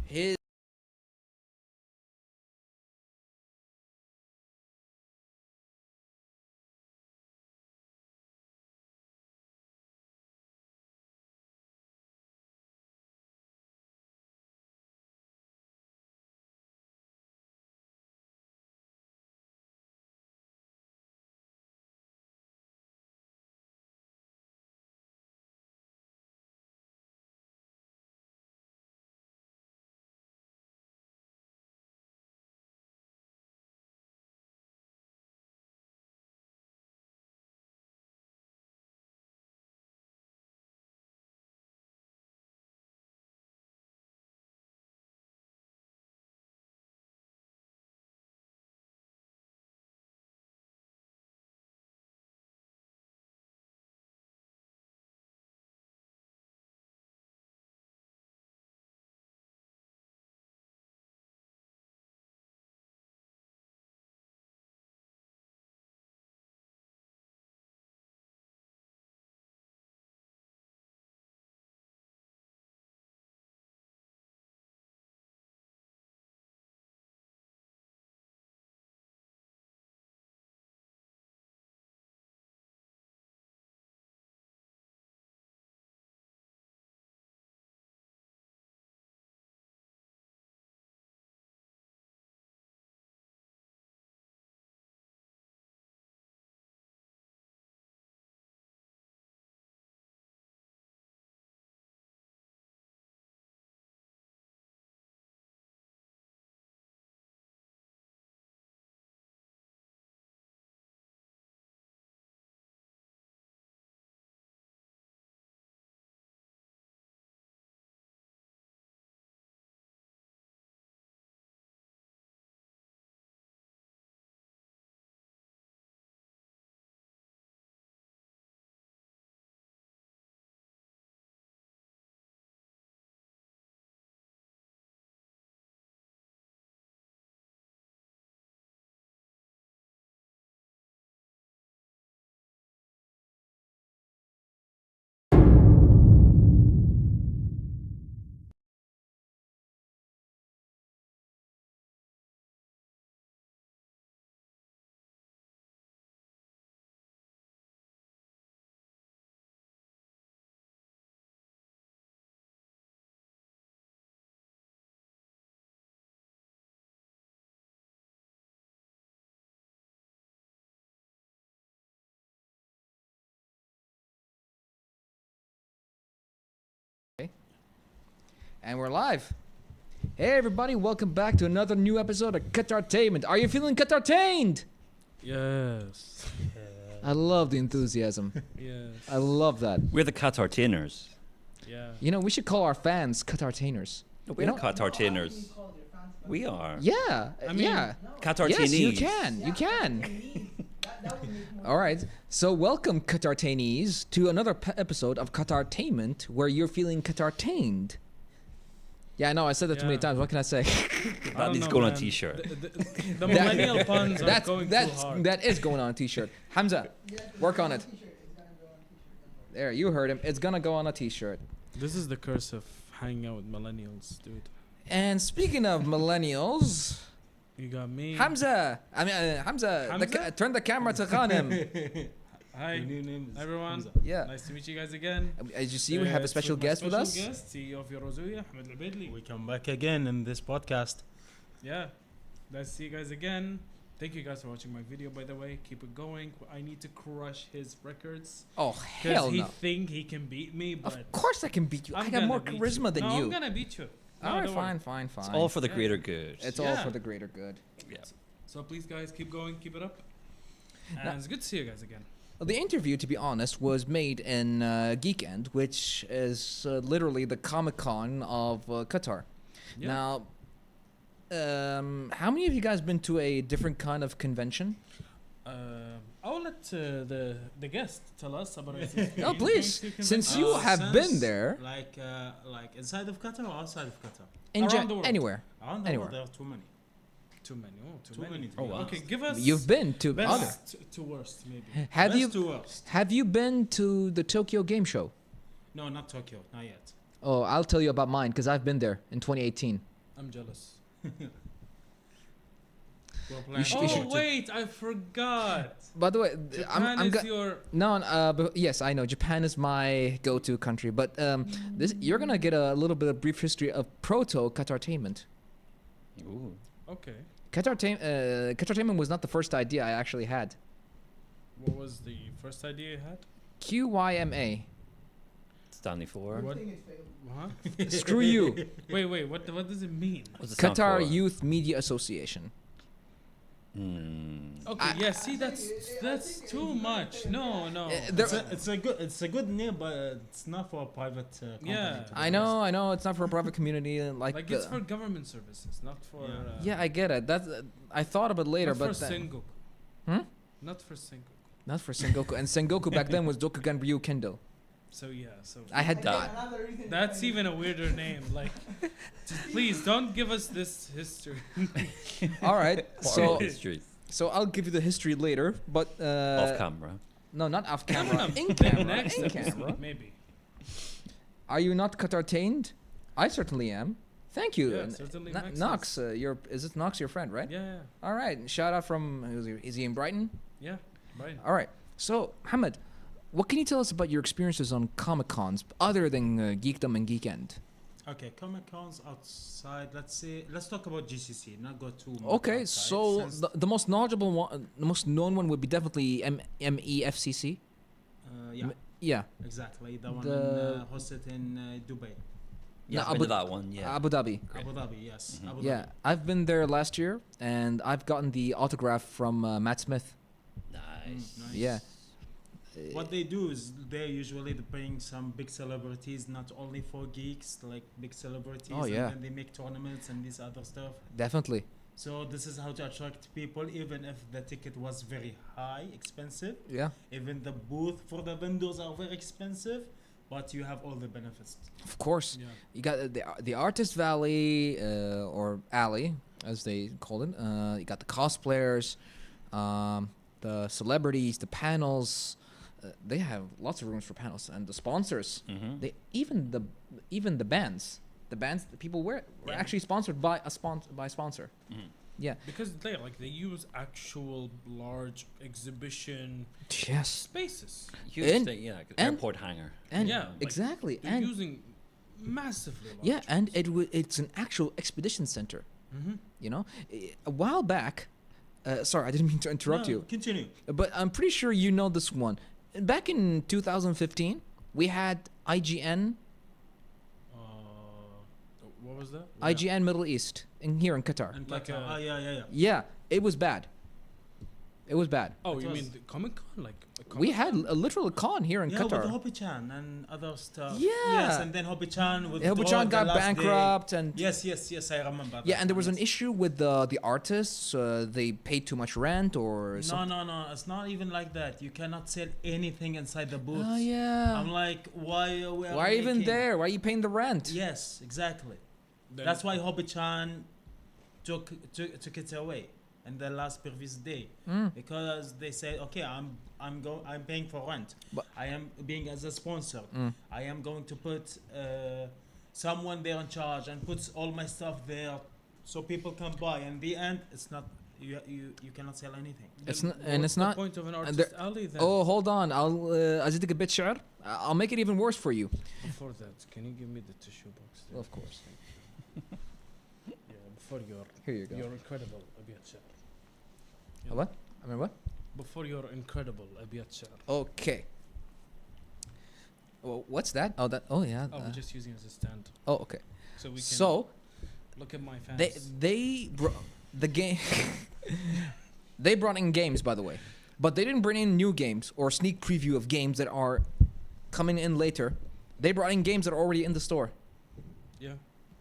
his and we're live. Hey everybody, welcome back to another new episode of Qatartainment. Are you feeling Qatartained? Yes. I love the enthusiasm. Yes. I love that. We're the Qatartainers. Yeah. You know, we should call our fans Qatartainers. We're the Qatartainers. We are. Yeah, I mean, yeah. Qatartainese. Yes, you can. You can. All right. So welcome, Qatartainees, to another episode of Qatartainment, where you're feeling Qatartained. Yeah, I know. I said that too many Yeah. times. What can I say? That needs to go on a t-shirt. The millennial puns are going too hard. That is going on a t-shirt. Hamza, work on it. There, you heard him. It's gonna go on a t-shirt. This is the curse of hanging out with millennials, dude. And speaking of millennials, You got me. Hamza. Hamza. Hamza? Turn the camera to Ghanem. Hi, New name is everyone. Hamza. Yeah. Nice to meet you guys again. As you see, we have a special my guest with us. Special guest, CEO of Yorozuya, Ahmed Al-Abedli. We come back again in this podcast. Yeah. Nice to see you guys again. Thank you guys for watching my video, by the way. Keep it going. I need to crush his records. Oh Because hell he no! think he can beat me, but Of course I can beat you. I got gonna more beat you. charisma than no, you. I'm gonna beat you. No, All right, don't worry. fine. It's all for the Yeah. greater good. It's all Yeah. for the greater good. Yeah. So please, guys, keep going, keep it up. And Now- it's good to see you guys again. Well, the interview, to be honest, was made in Geek, which is literally the Comic-Con of Qatar. Yeah. Now, how many of you guys been to a different kind of convention? I'll let the guest tell us about it. No, please. Since you have been there, Like inside of Qatar or outside of Qatar? Around the world. anywhere. Around the Anywhere. world, there are too many. Too many. Oh, Too many. Oh, wow. Okay, give us. You've been to other. best to worst, maybe. Have Best you to worst. have you been to the Tokyo Game Show? No, not Tokyo. Not yet. Oh, I'll tell you about mine because I've been there in 2018. I'm jealous. We're You should- you Oh should- wait, I forgot. By the way, Japan I'm is go- your. no, but yes, I know Japan is my go-to country, but this you're gonna get a little bit of brief history of proto Qatartainment. Ooh. Okay. Qatartainment was not the first idea I actually had. What was the first idea you had? QYMA. Stanley for. What? Huh? Screw you. Wait. What does it mean? What's it stand Qatar for? Youth Media Association. Okay. Yeah. See, that's too much. No. It's a good name, but it's not for a private company. Yeah. to be I know. It's not for a private community. Like it's for government services, not for. Yeah. Yeah, I get it. That's I thought of it later, not but for Sengoku. Hmm? Not for Sengoku. not for Sengoku. And Sengoku back then was Dokugan Ryu Kendo. So yeah. So I had that. that's even a weirder name. Like, please don't give us this history. All right. So So history I'll give you the history later, but off camera. no, not off camera. in Maybe camera. next In episode, camera. maybe. Are you not Qatartained? I certainly am. Thank you. Yeah, And, certainly N- makes Knox, sense. is it Knox your friend, right? Yeah. All right. Shout out from is he in Brighton? Yeah. Right. All right. So, Hamid, what can you tell us about your experiences on Comic Cons other than Geekdom and Geekend? Okay, Comic Cons outside. Let's talk about GCC. Not go too. much Okay, outside, so since, the most knowledgeable one, the most known one would be definitely MEFCC. yeah, Yeah. exactly. The one The- hosted in Dubai, Yeah, No, I've been to that one. Yeah. Abu Dhabi. Abu Dhabi. Yes, Mhm. Abu Yeah, Dhabi. I've been there last year, and I've gotten the autograph from Matt Smith. Nice. Nice. Yeah. What they do is they usually bring some big celebrities, not only for geeks, like big celebrities. Oh, yeah. And then they make tournaments and this other stuff. Definitely. So this is how to attract people, even if the ticket was very high, expensive. Yeah. Even the booth for the vendors are very expensive, but you have all the benefits. Of course. Yeah. You got the Artist Valley or Alley, as they called it. You got the cosplayers, the celebrities, the panels. They have lots of rooms for panels, and the sponsors. Mm-hmm. They even the bands. The bands that people were actually sponsored by a sponsor. Mhm. Yeah. Because they use actual large exhibition Yes. spaces. Huge And- thing, yeah. and- Airport hangar. And Yeah, like, exactly. They're And using massively large. yeah, and it's an actual expedition center. Mm-hmm. You know, a while back. Sorry, I didn't mean to interrupt No, you. Continue. But I'm pretty sure you know this one. Back in 2015, we had IGN, What was that? IGN Middle East here in Qatar. And Like Qatar. a- yeah. Yeah, it was bad. It was bad. Oh, It you was- mean the Comic Con? Like a We Comic had Con? a literal con here in Yeah, with Qatar. Hobby-chan and other stuff. Yeah. Yes, and then Hobby-chan with Hobby-chan got bankrupt, and Yes, I remember. yeah, that and there was one, an yes. issue with the artists. They paid too much rent or something. No, it's not even like that. You cannot sell anything inside the booth. Oh yeah. I'm like, why are we Why even making- there? Why are you paying the rent? Yes, exactly. Then- That's why Hobby-chan took it away in the last previous day Mm. because they said, okay, I'm paying for rent. But- I am being as a sponsor. Mm. I am going to put someone there in charge and puts all my stuff there so people can buy. In the end, it's not you cannot sell anything. It's then not- and what's it's the not- point of an and artist alley then. Oh, hold on. I'll أزيدك a bit شعر. I'll make it even worse for you. Before that, can you give me the tissue box? There? Of course. Yeah, before Here you go. your incredible أبيات شعر. Yeah. What? I mean what? Before your incredible أبيات شعر. Okay. Well, what's that? Oh, that. Oh, yeah. Oh, we're just using it as a stand, oh, okay. so we can So look at my fans. they the game. They brought in games, by the way, but they didn't bring in new games or sneak preview of games that are coming in later. They brought in games that are already in the store. Yeah.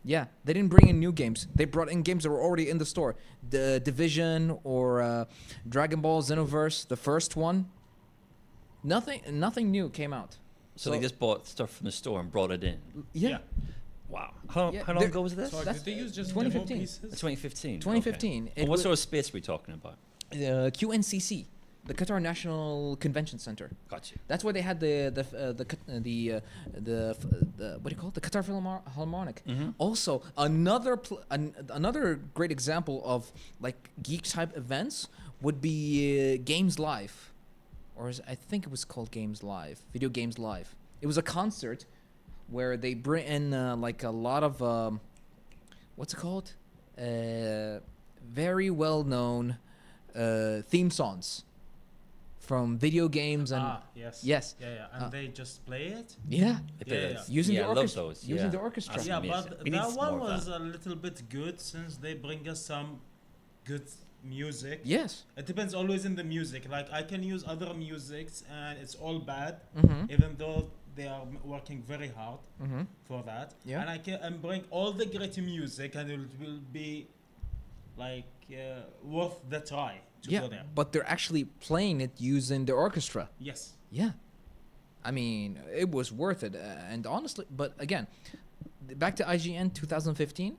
Yeah, they didn't bring in new games. They brought in games that were already in the store. The Division or Dragon Ball Xenoverse, the first one. Nothing new came out. So they just bought stuff from the store and brought it in. Yeah, Yeah. Wow. How Yeah, long there- ago was this? So That's- did they use just 2015. demo pieces? 2015. 2015. Okay. Well, what sort of space are we talking about? QNCC, the Qatar National Convention Center. Got you. That's where they had the what do you call it? The Qatar Philharmonic. Mhm. Also, another great example of like geek type events would be Games Live, I think it was called Games Live, Video Games Live. It was a concert where they bring in like a lot of what's it called? Very well known theme songs from video games and yes. yes. Yeah. And they just play it. Yeah. Yeah. Using Yeah, the I love orchestra. those, Using yeah. the orchestra. That's Yeah, amazing. but We need that more one of was that. a little bit good since they bring us some good music. Yes. It depends always in the music. Like I can use other musics and it's all bad, Mm-hmm. even though they are working very hard Mm-hmm. for that. Yeah. And I can bring all the great music and it will be like worth the try to Yeah, go there. but they're actually playing it using the orchestra. Yes. Yeah. I mean, it was worth it. And honestly, but again, back to IGN 2015,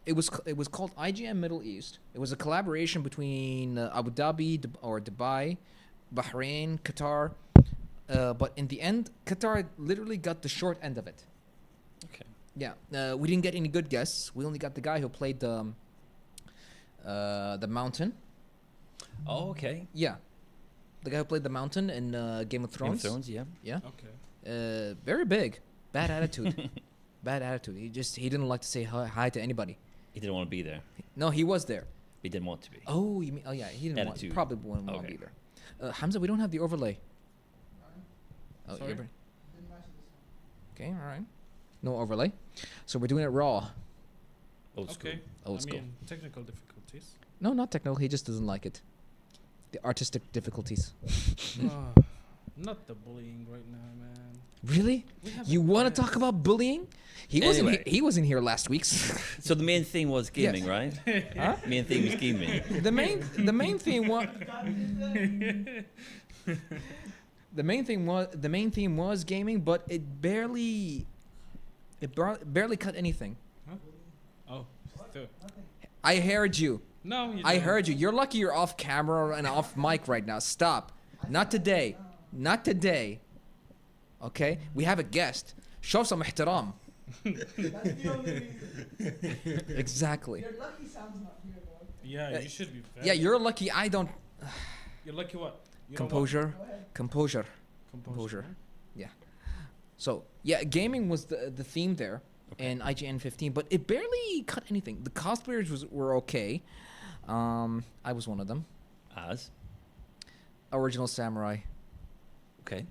it was called IGN Middle East. It was a collaboration between Abu Dhabi Dubai, Bahrain, Qatar. But in the end, Qatar literally got the short end of it. Okay. Yeah, we didn't get any good guests. We only got the guy who played the Mountain. Oh, okay. Yeah, the guy who played the Mountain in Game of Game of Thrones. Thrones, yeah. Yeah, Okay. very big, bad attitude. Bad attitude. He didn't like to say hi to anybody. He didn't want to be there. No, he was there. He didn't want to be. Oh, you mean? Oh yeah, he didn't want. Attitude. Probably wouldn't want to Okay. be there. Hamza, we don't have the overlay. Oh, Sorry? okay, all right. No overlay, so we're doing it raw. Old school. Okay. Old I school. mean, technical difficulties. No, not technical. He just doesn't like it. The artistic difficulties. Not the bullying right now, man. Really? You want to talk about bullying? He wasn't. Anyway. He wasn't here last week. So the main thing was gaming, right? Huh? Main thing was gaming. The main thing was the main theme was gaming, but it barely cut anything. Oh, still. I heard you. No, you I don't. heard you. You're lucky you're off camera and off mic right now. Stop. Not today. Not today. Okay? We have a guest. Show some ihtiram. Exactly. You're lucky Sam's not here, though. Yeah, you should be. Yeah, you're lucky I don't. You're lucky what? You know Composure. Go ahead. Composure. what? Composure. So, yeah, gaming was the theme there in IGN 15, but it barely cut anything. The cosplayers were okay. I was one of them. As? Original Samurai. Okay.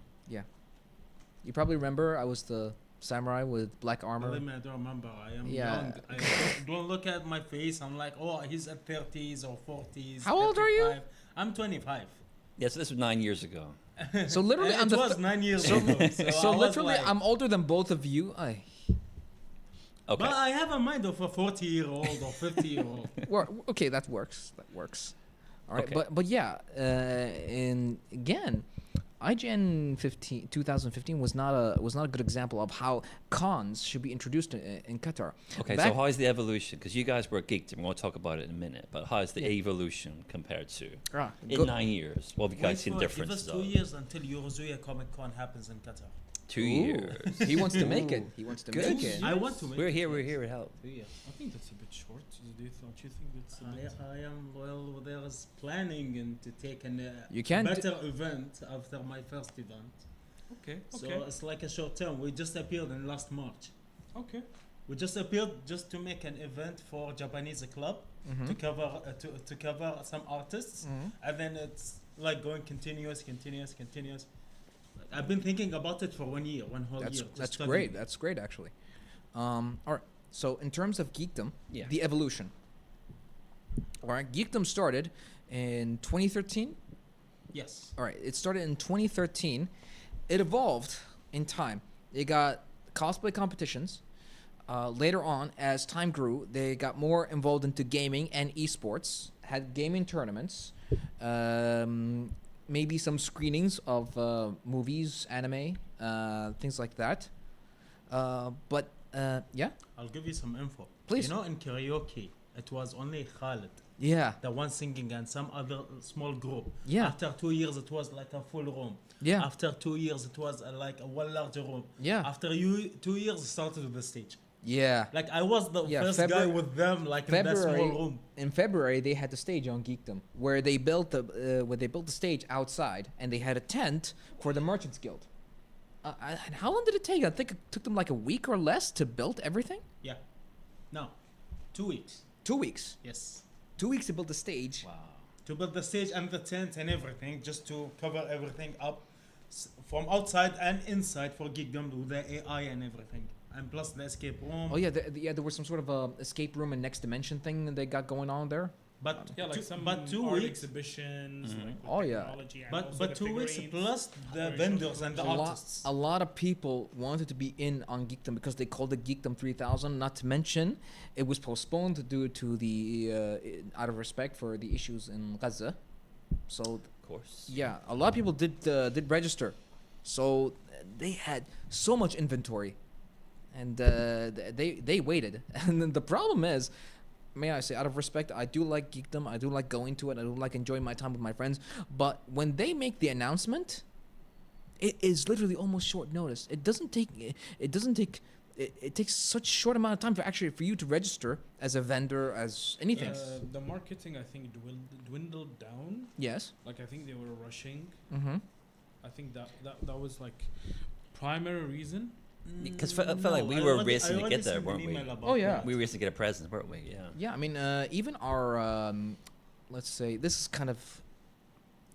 You probably remember I was the samurai with black armor. Believe me, I don't remember. I am Yeah. young. Don't look at my face. I'm like, oh, he's at 30s or 40s. How old are you? 35. I'm 25. Yeah, so this was 9 years ago. So literally, And I'm it the was 9 years ago. so I was literally, like- I'm older than both of you. Okay. But I have a mind of a 40-year-old or 50-year-old. Okay, that works. That works. All right, Okay. but yeah, and again, IGN 2015 was not a good example of how cons should be introduced in Qatar. Okay, Back- so how's the evolution? Because you guys were geeked, and we'll talk about it in a minute. But how's the evolution compared to in Go- 9 years? What have you guys seen Give us differences 2 of? years until Eurozuya Comic Con happens in Qatar. 2 Ooh, years. He wants to make it. He wants to Good. make it. I want to make We're it, here. We're yes. here to help. 2 years. I think that's a bit short. Don't you think that's a bit? I am well. There is planning and to take an You can't d- better event after my first event. Okay. So Okay. it's like a short term. We just appeared in last March. Okay. We just appeared just to make an event for Japanese club Mhm. to cover to cover some artists, Mhm. and then it's like going continuous. I've been thinking about it for 1 year, one whole That's year. just that's studying great. it. That's great actually. All right. So in terms of geekdom, Yeah. the evolution. All right, geekdom started in 2013. Yes. All right, it started in 2013. It evolved in time. They got cosplay competitions. Later on, as time grew, they got more involved into gaming and esports. Had gaming tournaments, maybe some screenings of movies, anime, things like that. Yeah, I'll give you some info. Please. You know, in karaoke, it was only Khalid Yeah. The one singing and some other small group. Yeah. After 2 years, it was like a full room. Yeah. After 2 years, it was like a one larger room. Yeah. After 2 years, it started with the stage. Yeah. Like I was the Yeah, first February- guy with them, like in that small February room. in February they had the stage on Geekdom where they built the stage outside and they had a tent for the Merchants Guild. And how long did it take? I think it took them like a week or less to build everything. Yeah. No, 2 weeks. 2 weeks. Yes. 2 weeks to build the stage. Wow. To build the stage and the tent and everything, just to cover everything up from outside and inside for Geekdom with the AI and everything. And plus the escape room. Oh yeah, there was some sort of escape room and next dimension thing that they got going on there. But Yeah, like two, some but 2 art weeks. exhibitions. Like with Oh, yeah. technology and But also but the 2 weeks figurines. plus the Very vendors short and the films. artists. A lot of people wanted to be in on Geekdom because they called it Geekdom 3000. Not to mention, it was postponed due to the out of respect for the issues in Gaza. So Of course. yeah, a lot of people did register, so they had so much inventory, and they waited. And then the problem is, may I say, out of respect, I do like Geekdom. I do like going to it. I do like enjoying my time with my friends. But when they make the announcement, it is literally almost short notice. It doesn't take. It takes such short amount of time for you to register as a vendor, as anything. The marketing, I think, dwindled down. Yes. Like I think they were rushing. Mm-hmm. I think that was like primary reason. Because I felt like we were racing to get there, weren't we? Oh, yeah. We were racing to get a present, weren't we? Yeah. Yeah, I mean, even our, let's say, this is kind of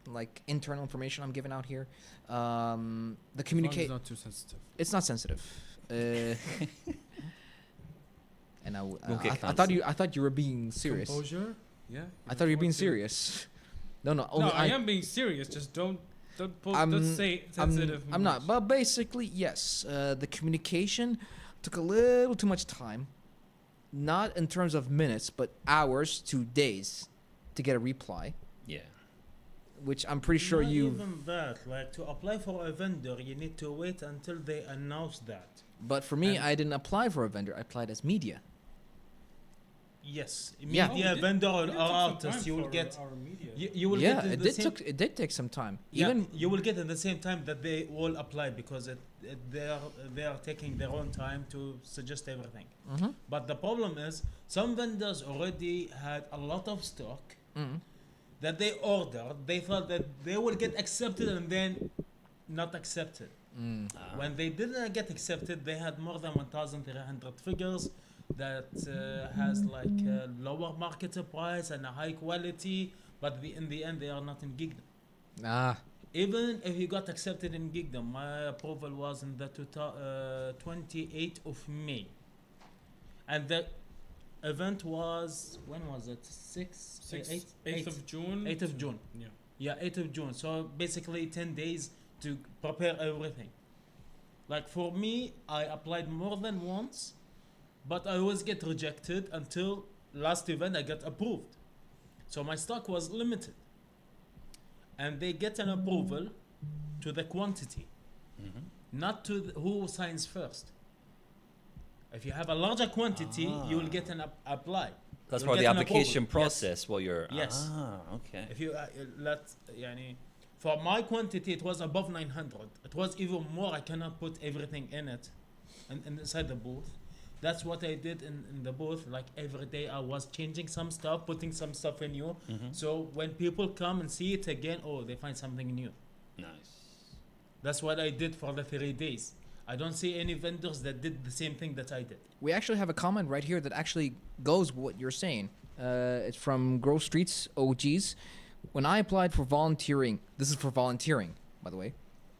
like internal information I'm giving out here. The communicate, Not too sensitive. it's not sensitive. And We'll get I thought you were being serious. Composure. Yeah. I thought you were being towards it. serious. No, No, I am being serious. Just don't say sensitive. I'm not. But basically, yes, the communication took a little too much time. Not in terms of minutes, but hours to days to get a reply. Yeah. Which I'm pretty sure Not you. even that. Like to apply for a vendor, you need to wait until they announce that. But for me, And- I didn't apply for a vendor. I applied as media. Yes, Yeah. media vendor or artist, you will get. You will Yeah, get in it the same. it did take some time. Yeah, Even you will get in the same time that they all apply because they are taking their own time to suggest everything. Mhm. But the problem is some vendors already had a lot of stock Mhm. that they ordered. They thought that they will get accepted and then not accepted. Mm. When they didn't get accepted, they had more than 1,300 figures that has like a lower market price and a high quality, but in the end they are not in Geekdom. Ah, Even if you got accepted in Geekdom, my approval was in the 28th of May. And the event was, when was it? 8th of June. 8th of June. Yeah. Yeah, 8th of June. So basically 10 days to prepare everything. Like for me, I applied more than once, but I always get rejected until last event I got approved. So my stock was limited. And they get an approval to the quantity, not to who signs first. If you have a larger quantity, you will get an apply. That's You'll part of the get an application approval. Yes. process while you're. Yes. Ah, okay. If you for my quantity, it was above 900. It was even more. I cannot put everything in it, and inside the booth. That's what I did in the booth. Like every day, I was changing some stuff, putting some stuff in new. So when people come and see it again, oh, they find something new. Nice. That's what I did for the 3 days. I don't see any vendors that did the same thing that I did. we actually have a comment right here that actually goes with what you're saying. It's from Grove Streets OGs. When I applied for volunteering, this is for volunteering, by the way,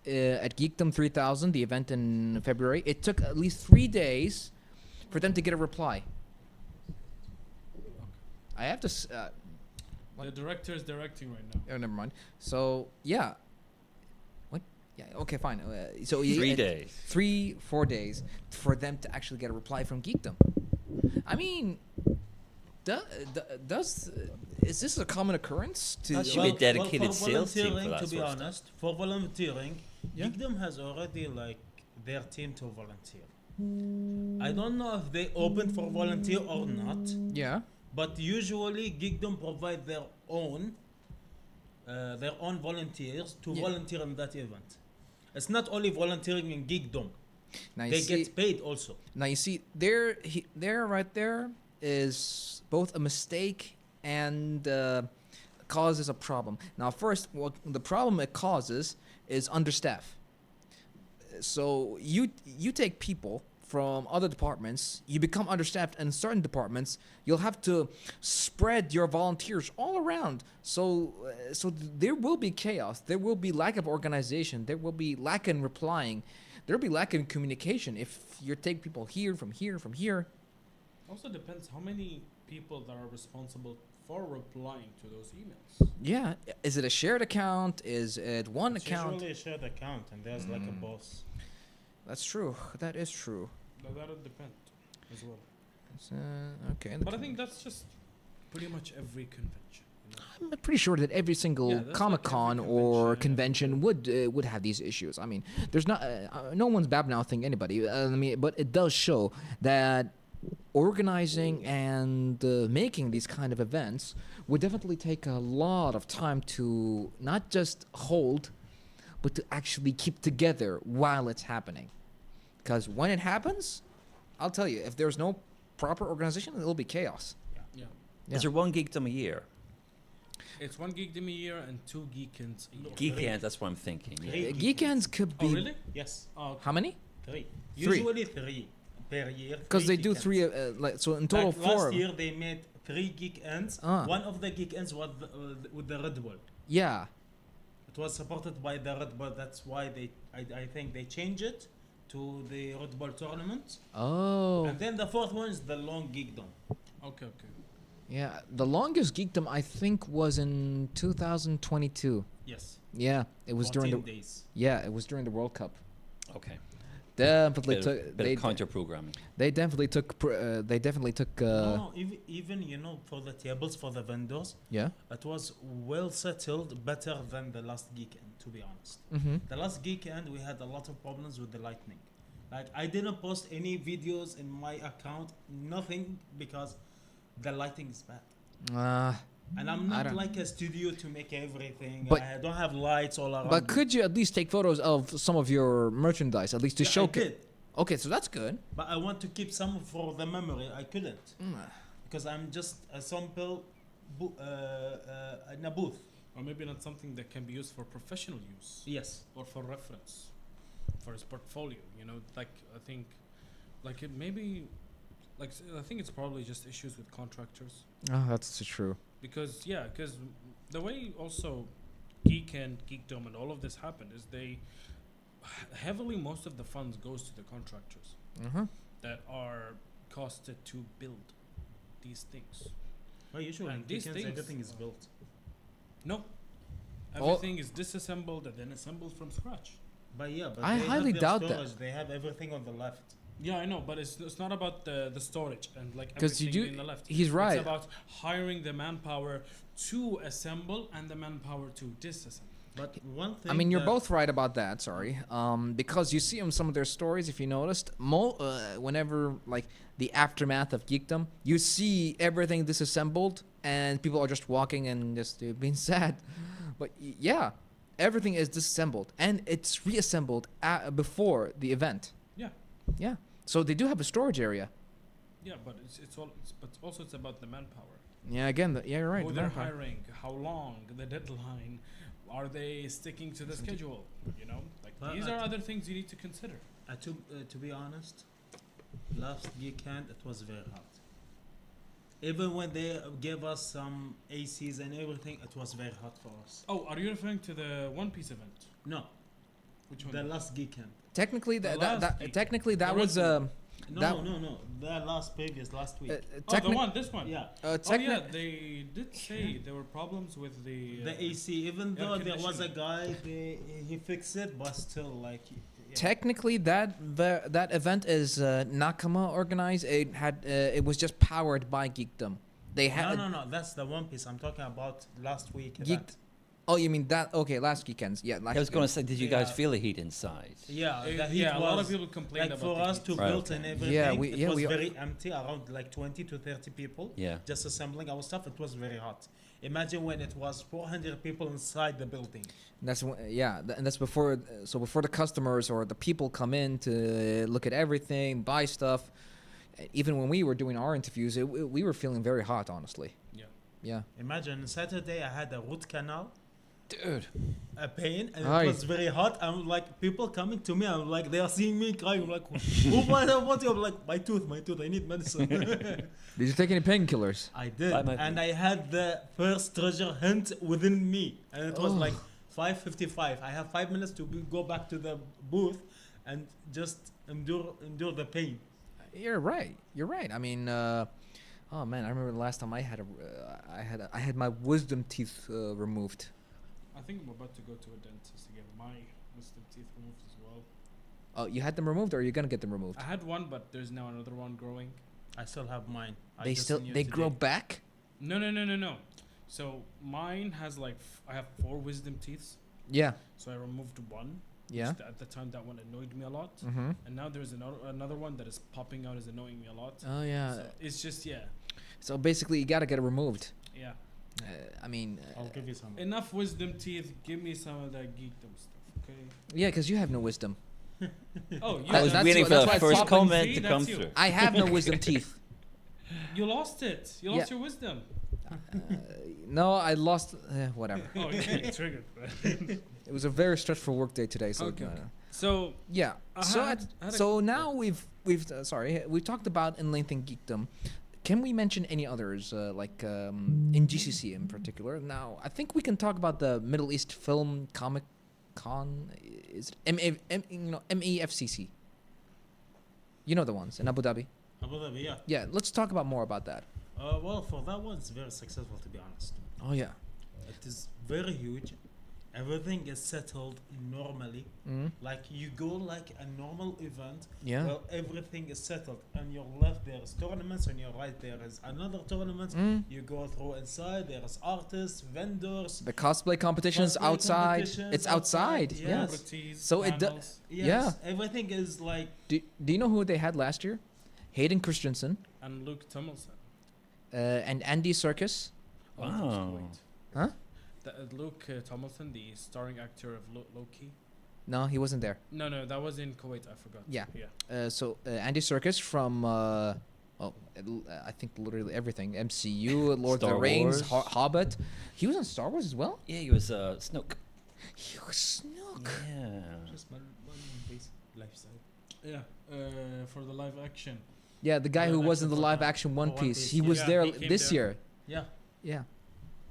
at Geekdom 3000, the event in February, it took at least 3 days for them to get a reply. I have to. The director is directing right now. Oh, never mind. So yeah. What? Yeah. Okay. Fine. So 3 days. 3-4 days for them to actually get a reply from Geekdom. I mean, is this a common occurence? That should be a dedicated for sales team for volunteering, that to be sort of honest, for volunteering, Yeah. Geekdom has already like their team to volunteer. I don't know if they opened for volunteer or not, Yeah. But usually, Geekdom provide their own volunteers to Yeah. volunteer in that event. It's not only volunteering in Geekdom; Now you they see, get paid also. now you see, there right there is both a mistake and causes a problem. Now, first, what the problem it causes is understaff. So you take people from other departments, you become understaffed in certain departments. You'll have to spread your volunteers all around. So there will be chaos. There will be lack of organization. There will be lack in replying. There will be lack in communication if you take people here, from here, from here. Also depends how many people that are responsible for replying to those emails. Yeah, is it a shared account? Is it one It's account? usually a shared account, and there's like a boss. That's true. That is true. That'll depend as well. It's, okay. But I think that's just pretty much every convention. You know? I'm pretty sure that every single Yeah, that's like Comic Con every or convention, convention would have these issues. I mean, there's not no one's bad mouthing anybody. I mean, but it does show that organizing and making these kind of events would definitely take a lot of time to not just hold, but to actually keep together while it's happening. Because when it happens, I'll tell you, if there's no proper organization, it'll be chaos. Yeah. Yeah. Is there one geekdom a year? It's one Geekdom a year and 2 Geekends a year. Geekend, that's what I'm thinking. Yeah. Three Geekends could be Oh, really? Yes, Oh, okay. how many? 3. Three. Usually 3 per year. Because they do Geekends. 3, like so in total Like 4. last year they made 3 Geekends. Ah. One of the Geekends was with the Red Bull. Yeah. It was supported by the Red Bull. That's why I think they changed it to the Red Bull tournament. Oh. And then the 4th one is the Long Geekdom. Okay, okay. Yeah. The longest geekdom I think was in 2022. Yes. Yeah, it was during 14 the days. yeah, it was during the World Cup. Okay. Definitely Bit took of, bit of counter programming. they definitely took No, even you know, for the tables, for the vendors, yeah. it was well settled, better than the last Geekend, to be honest. Mm-hmm. The last Geekend, we had a lot of problems with the lightning. Like, I didn't post any videos in my account, nothing, because the lighting is bad. And I'm I not don't- like a studio to make everything. But- I don't have lights all around. But me. could you at least take photos of some of your merchandise, at least to Yeah, I showcase? did, Okay, so that's good. but I want to keep some for the memory. I couldn't Mm. because I'm just a sample in a booth. Or maybe not something that can be used for professional use Yes. or for reference for his portfolio. You know, like I think, like it maybe, like I think it's probably just issues with contractors. Oh, that's true. Because the way also Geek and Geekdom and all of this happened is they heavily most of the funds goes to the contractors Mm-hmm. that are costed to build these things. Well, usually And these weekends, things- everything is built. No, All- everything is disassembled and then assembled from scratch. But yeah, but I they highly have their doubt that. storage. They have everything on the left. Yeah, I know, but it's not about the storage and like 'Cause you everything do- in the left. he's right. It's about hiring the manpower to assemble and the manpower to disassemble. But one thing. I mean, you're that- both right about that. Sorry, because you see in some of their stories, if you noticed, whenever like the aftermath of geekdom, you see everything disassembled and people are just walking and just being sad. But yeah, everything is disassembled and it's reassembled before the event. Yeah. Yeah, so they do have a storage area. Yeah, but but also it's about the manpower. Yeah, again, yeah, you're right. Who the they're manpower. hiring, how long, the deadline, are they sticking to the schedule? You know, like But these I are thi- other things you need to consider. to be honest, last weekend it was very hot. Even when they gave us some ACs and everything, it was very hot for us. Oh, are you referring to the One Piece event? No, Which one? the last weekend. Technically, The that, last that geek. technically that The was red one. No, That- no. The last week. Oh, the one, this one. Yeah, Oh techni- yeah, they did say there were problems with the. the AC. Even air though there was a conditioning. guy, he fixed it, but still, like. Yeah. Technically, that event is Nakama organized. It was just powered by Geekdom. They had No. That's the One Piece. I'm talking about last week. Geeked- Oh, you mean that? Okay, last weekends. Yeah, last I was going to weekend. say, did you guys Yeah. feel the heat inside? Yeah, the Yeah, heat a lot of was people complained like about for the us heat. to Right, build okay. and everything. Yeah, it was we- very empty, around like 20 to 30 people. Yeah. Just assembling our stuff. It was very hot. Imagine when it was 400 people inside the building. That's and that's before. So before the customers or the people come in to look at everything, buy stuff. Even when we were doing our interviews, we were feeling very hot, honestly. Yeah. Yeah. Imagine Saturday I had a root canal, Dude. a pain, and Aye. it was very hot. I'm like, people coming to me, I'm like, they are seeing me crying. I'm like, what you? I'm like, my tooth, I need medicine. Did you take any painkillers? I did, Bye, my and I had the first treasure hunt within me, and it was Oh. like 5:55. I have 5 minutes to go back to the booth, and just endure the pain. You're right. You're right. I mean, oh man, I remember the last time I had my wisdom teeth removed. I think I'm about to go to a dentist to get my wisdom teeth removed as well. Oh, you had them removed, or are you gonna get them removed? I had one, but there's now another one growing. I still have mine. They grow back. No. So mine has like I have 4 wisdom teeth. Yeah. So I removed one. Yeah. Which at the time that one annoyed me a lot. Mm-hmm. And now there's another one that is popping out, is annoying me a lot. Oh yeah. So it's just So basically, you gotta get it removed. yeah. I mean, I'll give you some. Enough wisdom teeth. Give me some of that geekdom stuff, okay? yeah, because you have no wisdom. Oh, you I was that's waiting what- for that's the why it's first popping. comment See, to that's come you. through. I have no wisdom teeth. You lost it. You lost your wisdom. No, I lost. Whatever. Oh, yeah, triggered. It was a very stressful work day today. So Okay. So yeah. I So had a- so now we've we've talked about in length and geekdom. Can we mention any others like in GCC in particular? Now I think we can talk about the Middle East Film Comic Con. Is it MEFCC? You know the ones in Abu Dhabi. Abu Dhabi, yeah. Yeah. Let's talk about more about that. Well, for that one, it's very successful, to be honest. Oh yeah. It is very huge. Everything is settled normally. Mm. Like you go like a normal event. Yeah. Well, everything is settled. On your left there is tournaments. On your right there is another tournament. Mm. You go through inside. There is artists, vendors. The cosplay competitions Cosplay outside. competitions It's outside. outside, Yeah. yes. celebrities, So it do- panels, Yes, Yeah. everything is like Do you know who they had last year? Hayden Christensen and Luke Tomlinson. and Andy Serkis. Oh, that was Wow. great. Huh? Luke Tomlinson, the starring actor of Loki. No, he wasn't there. No, that was in Kuwait. I forgot. Yeah. Yeah. So Andy Serkis from I think literally everything. MCU, Lord of Star the Rings, Wars. Hobbit. He was on Star Wars as well. Yeah, he was Snoke. He was Snook. Yeah. just one piece lifestyle. Yeah. For the live action. Yeah, the guy Yeah, who that's was in the the live one. action One One Piece. Piece, He yeah. was Yeah, there he came this there. year. Yeah, Yeah,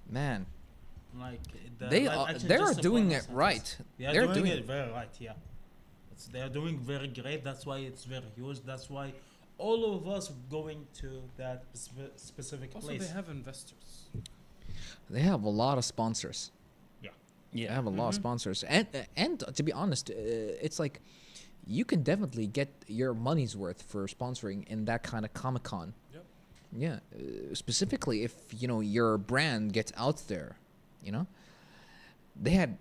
man, like they are doing it right. They are They're doing, doing it very right. Yeah, they are doing very great. That's why it's very huge. That's why all of us going to that specific Also, place. they have investors. They have a lot of sponsors. They Yeah. have a lot of Mhm. sponsors, and to be honest, it's like you can definitely get your money's worth for sponsoring in that kind of Comic Con. Yep. Yeah, specifically if your brand gets out there, they had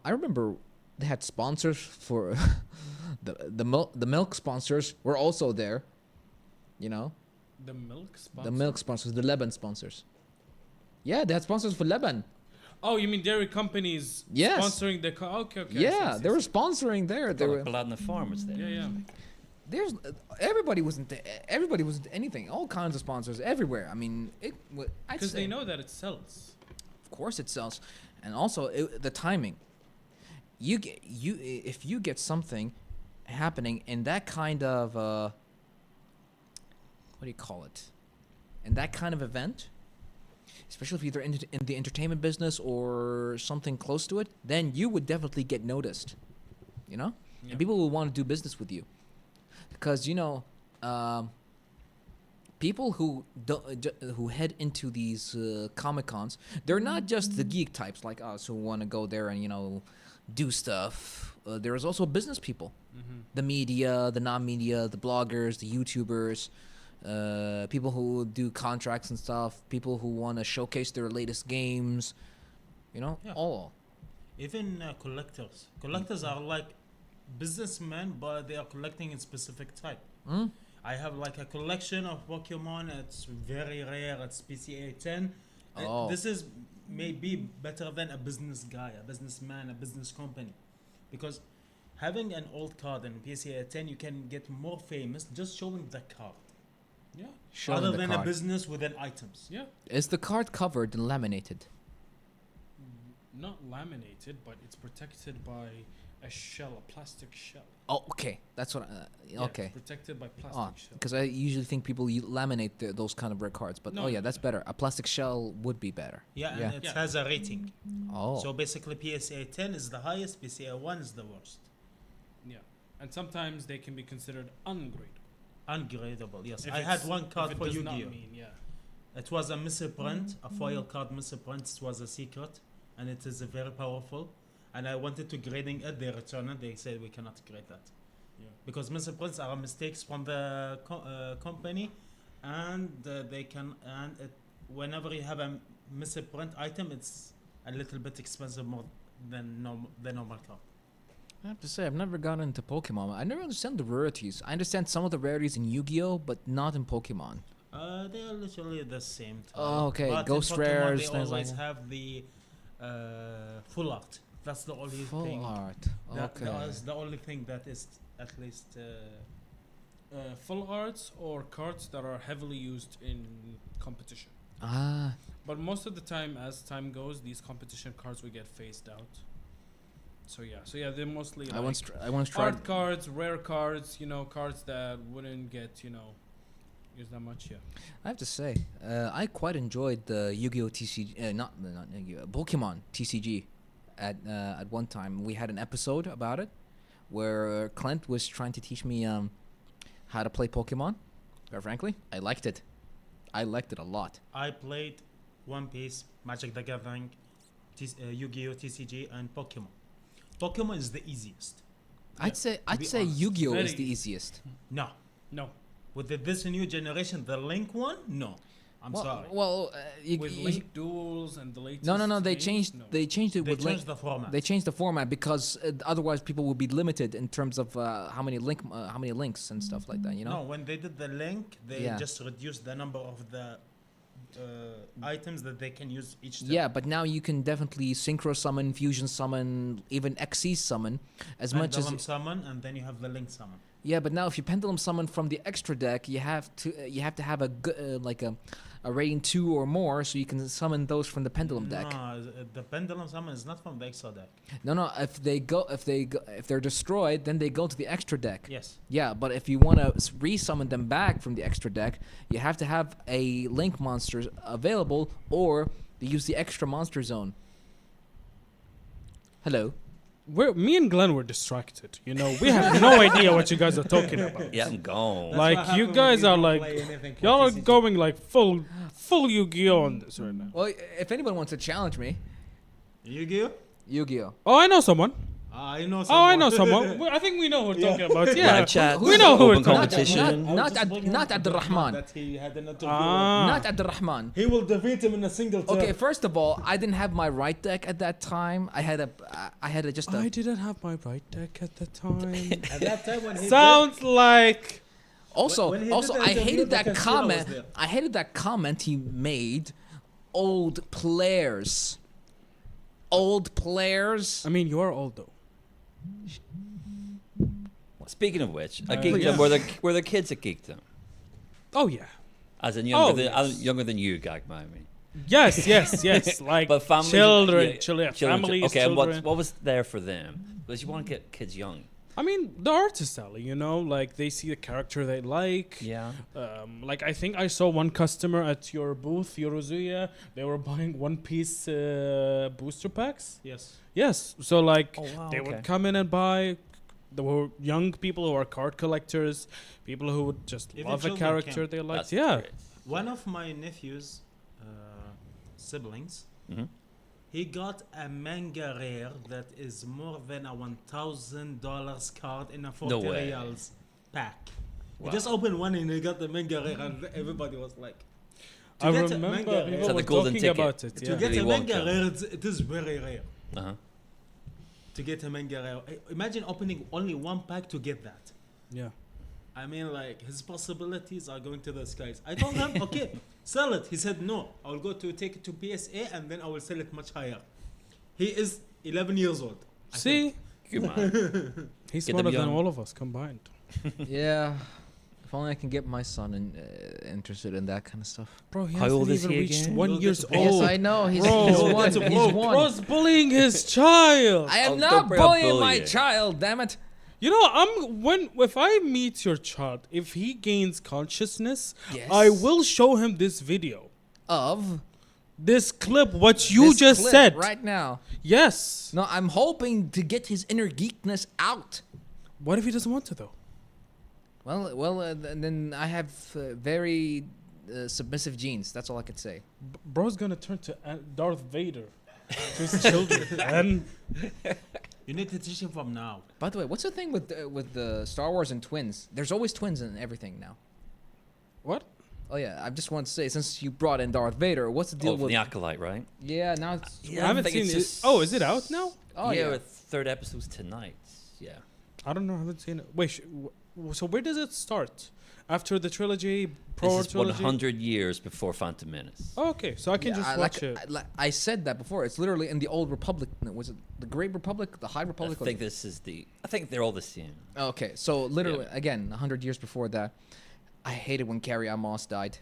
I remember they had sponsors for the milk sponsors were also there. The milk sponsor. The milk sponsors, the Lebanon sponsors. Yeah, they had sponsors for Lebanon. Oh, you mean dairy companies Yes. sponsoring the okay. Yeah, they were sponsoring there. They were. Blood and the farmers there. Yeah. There's everybody wasn't anything. All kinds of sponsors everywhere. I mean, Because they know that it sells. Of course, it sells, and also the timing. If you get something happening in that kind of what do you call it? In that kind of event, especially if you're in the entertainment business or something close to it, then you would definitely get noticed. Yeah. And people will want to do business with you. Because people who head into these Comic Cons, they're not just the geek types like us who want to go there and do stuff. There's also business people, Mm-hmm. the media, the non-media, the bloggers, the YouTubers, people who do contracts and stuff, people who want to showcase their latest games. You know, Yeah. all. Even collectors. Collectors are like businessmen, but they are collecting a specific type. Mm? I have like a collection of Pokemon. It's very rare. It's PCA 10. Oh. This is maybe better than a business guy, a businessman, a business company, because having an old card in PCA 10, you can get more famous just showing the card, Yeah. Showing rather the than card. a business within items. Yeah. Is the card covered and laminated? Not laminated, but it's protected by a shell, a plastic shell. Oh, okay. That's what. Yeah, Okay. It's protected by plastic Oh, shell. because I usually think people laminate those kind of rare cards, but No, oh yeah, no, that's no. better. A plastic shell would be better. Yeah, Yeah. and it Yeah. has a rating. Oh, So basically, PSA 10 is the highest, PSA 1 is the worst. Yeah. And sometimes they can be considered ungradable. Ungradable, yes. If I it's- had one if card it for does Yu-Gi-Oh! not mean, yeah. It was a misprint, a foil card misprint. It was a secret, and it is very powerful. And I wanted to grading it. They returned it. They said we cannot grade that Yeah. because misprints are mistakes from the company, and they can. And whenever you have a misprint item, it's a little bit expensive more than the normal card. I have to say I've never gotten into Pokemon. I never understand the rarities. I understand some of the rarities in Yu-Gi-Oh, but not in Pokemon. They are literally the same. Type. Oh, okay. But in Ghost Pokemon, rares, They things like always that. have the full art. That's the only Full thing. art. That Okay. is the only thing that is at least. Full arts or cards that are heavily used in competition. Ah, But most of the time, as time goes, these competition cards will get phased out. So yeah, they're mostly I like once tried. art cards, rare cards, cards that wouldn't get, used that much. Yeah. I have to say, I quite enjoyed the Yu-Gi-Oh TCG, not Yu-Gi-Oh, Pokemon TCG. At one time, we had an episode about it, where Clint was trying to teach me how to play Pokemon. But frankly, I liked it. I liked it a lot. I played One Piece, Magic the Gathering, Yu-Gi-Oh TCG, and Pokemon. Pokemon is the easiest. I'd say be honest, Yu-Gi-Oh is very the easiest. No, No. with this new generation, the Link one, no. I'm sorry. Well, With Link duels and the latest. no. They games, changed. no. They changed it They with Link. changed the format. They changed the format because otherwise people would be limited in terms of how many links and stuff like that. You know. No, when they did the Link, they Yeah. just reduced the number of the items that they can use each time. Yeah, but now you can definitely synchro summon, fusion summon, even XC summon, as much as Pendulum summon, and then you have the Link summon. yeah. But now if you pendulum summon from the extra deck, you have to have a like a rating 2 or more, so you can summon those from the pendulum deck. No, the pendulum summon is not from the extra deck. No. If they're destroyed, then they go to the extra deck. Yes. Yeah, but if you want to re-summon them back from the extra deck, you have to have a link monster available, or they use the extra monster zone. Hello. Me and Glenn were distracted. We have no idea what you guys are talking about. Yeah, I'm gone. Like, That's what you happened guys when are don't like- play anything for Y'all are TCG. going like full Yu-Gi-Oh on this right now. Well, if anyone wants to challenge me, Yu-Gi-Oh? Yu-Gi-Oh. Oh, I know someone. I know Oh, I know someone. I think we know who we're talking about. Yeah. Live chat. We know who we're open talking Not- competition. not Abdurrahman. That he had an interview. Not Abdurrahman. He will defeat him in a single turn. Okay, first of all, I didn't have my right deck at that time. I had just I a. didn't have my right deck at the time. At that time when he Sounds like Also, when he did also, the I interview, hated the that casino was comment. there. I hated that comment he made. Old players. Old players. I mean, you are old though. Speaking of which, at Please. Geekdom, were the kids at Geekdom? Oh yeah. As in Oh, younger, yes. younger than you, Gagma, I mean. Yes. Like But families, children, yeah, children, children, families, okay, and children. what was there for them? Because you want to get kids young. I mean, the artist alley, like they see the character they like. Yeah. Like I think I saw one customer at your booth, Yorozuya. They were buying One Piece booster packs. Yes. Yes, so like Oh, wow, they okay. would come in and buy. There were young people who are card collectors, people who would just Even love a children character can. they liked. That's Yeah. great. One of my nephew's siblings, Mhm. he got a manga rare that is more than a $1,000 card in a 40 No way. reals pack. Wow. He just opened one and he got the manga rare, and everybody was like, To I get a remember manga, people So the were golden talking ticket. about it. To Yeah. get Willy a manga Wonka. rare, it is very rare. Uh-huh. To get a manga rare, imagine opening only one pack to get that. Yeah. I mean, like, his possibilities are going to the skies. I told him, okay, sell it. He said, no, I will go to take it to PSA and then I will sell it much higher. He is 11 years old. I See, Come on. he's Get smarter them than young. all of us combined. Yeah. If only I can get my son interested in that kind of stuff. Bro, he How hasn't old is even he reached again? 1 You'll years get to- old. Yes, I know. He's Bro, one. that's a He's bro. one. Bro's bullying his child. I am Oh, not don't bring up bullying my bullying. child. Damn it. You know, if I meet your child, if he gains consciousness, Yes. I will show him this video, Of this clip, what you this just clip said. right now. Yes. No, I'm hoping to get his inner geekness out. What if he doesn't want to though? Then I have very submissive genes. That's all I could say. Bro's gonna turn to Darth Vader to his children, and You need to teach him from now. By the way, what's the thing with the Star Wars and twins? There's always twins in everything now. what? Oh yeah, I just want to say, since you brought in Darth Vader, what's the deal Oh, with? the Acolyte, right? Yeah, now it's. Yeah, I haven't think seen it's it. just- Oh, is it out now? Oh yeah, yeah. with third episode's tonight. Yeah. I don't know. I haven't seen it. Wait, so where does it start? After the trilogy, pro This is trilogy? 100 years before Phantom Menace. Oh, okay, so I can Yeah, just I, watch like, it. I said that before. It's literally in the old Republic. Was it the Great Republic, the High I Republic? or think the- this is the. I think they're all the same. Okay, so literally again, 100 years before that. I hated when Carrie Moss died.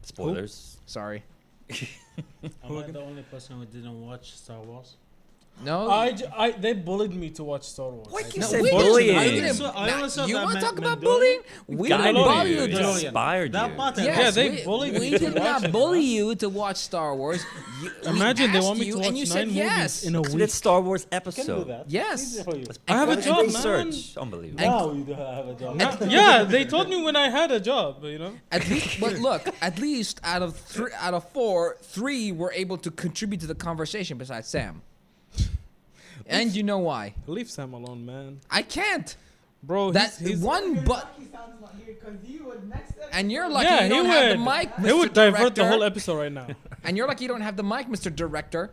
Spoilers. Sorry. Am I the only person who didn't watch Star Wars? No. They bullied me to watch Star Wars. Why I you just- say we bullying? didn't- I we didn't- also- I now, also you got want to Ma- talk about Mandalorian. bullying? We Got didn't it. bother you. We to- Mandalorian. inspired That you. part I Yes, Yeah, they we, bullied we me to did watch not it, bully man. you to watch Star Wars. We Imagine they asked want me you to watch and you 9 said movies yes. in a Because week. it's Star Wars Can do episode. that. Yes. Easy for you. I have a And job, research. Unbelievable. And- Now you don't have a job. Yeah, they told me when I had a job, you know. At least, but look, at least out of 4, 3 were able to contribute to the conversation besides Sam. And you know why? Leave Sam alone, man. I can't. Bro, That he's one, but and you're lucky yeah, you don't he have the would. mic, Mr. He would divert the Director. whole episode right now. And you're lucky you don't have the mic, Mr. Director.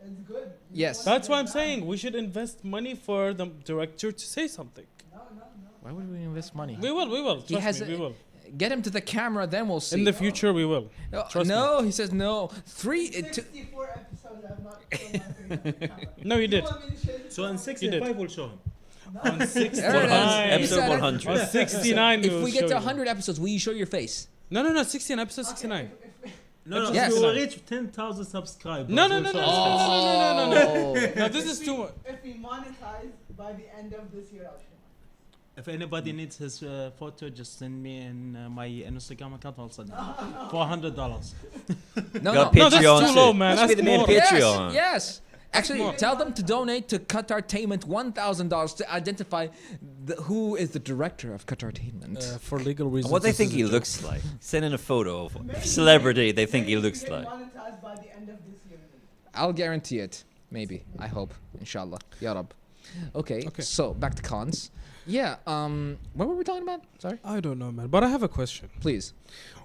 It's good. Yes. That's why I'm saying we should invest money for the director to say something. Why would we invest money? We will. He Trust has me, we will. Get him to the camera, then we'll see. In the future, we will. trust no, he says no. 64 episodes I've not shown my face on the camera. No, you did. want me to show you? So in 65 we'll show him. On There it 69. is. He Episode said it. 100. On 69, If will we get show to you. 100 episodes, will you show your face? No, 16, episode 69. No, Yes. if we will reach 10,000 subscribers. No, we'll no, show no, his face. Oh. No, this is too much. If we monetize by the end of this year, I'll show If anybody needs his photo, just send me in my Instagram account. I'll send him $400. No, Got no. No, that's Patreon too low, too. man. That should be That's the main more. Patreon. Yes. Actually, more. tell them to donate to Qatartainment $1,000 to identify who is the director of Qatartainment. For legal reasons. And what they this think is he a joke. looks like. Send in a photo of Maybe- a celebrity they think he Maybe looks we can like. monetize by the end of this year. I'll guarantee it. Maybe. I hope. Inshallah. Ya Rab. Okay. Okay. So back to cons. Yeah. What were we talking about? Sorry. I don't know, man. But I have a question. Please.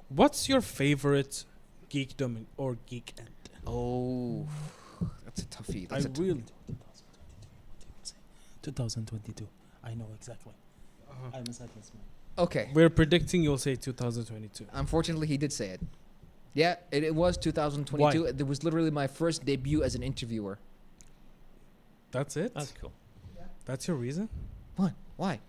What's your favorite geekdom or geek end? Oh, that's a toughie. That's a really. 2022. I know exactly. I'm a satisfied. Okay. We're predicting you'll say 2022. Unfortunately, he did say it. Yeah, it was 2022. It was literally my first debut as an interviewer. That's it? That's cool. That's your reason? What? Why?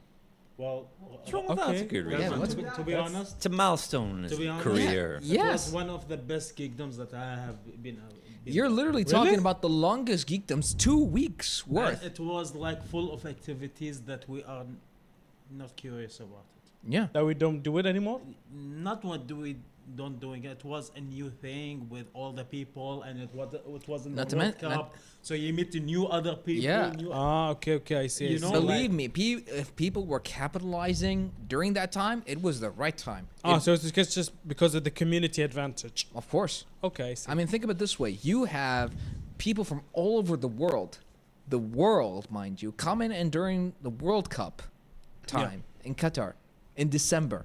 Well, What's wrong with that? That's a good Okay. Yeah, reason. what's- to be honest, It's a milestone in his To be honest- career. it Yes. was one of the best geekdoms that I have been. You're literally Really? talking about the longest geekdoms, 2 weeks worth. It was like full of activities that we are not curious about it. Yeah. That we don't do it anymore? Not what do we don't doing it. It was a new thing with all the people, and it was in Not the to World men- Cup. So you meet the new other people. Yeah. New Okay, I see. I You see. know, Believe me, if people were capitalizing during that time, it was the right time. So it's just because of the community advantage. Of course. Okay, I see. I mean, think of it this way. You have people from all over the world, mind you, come in and during the World Cup time in Qatar in December.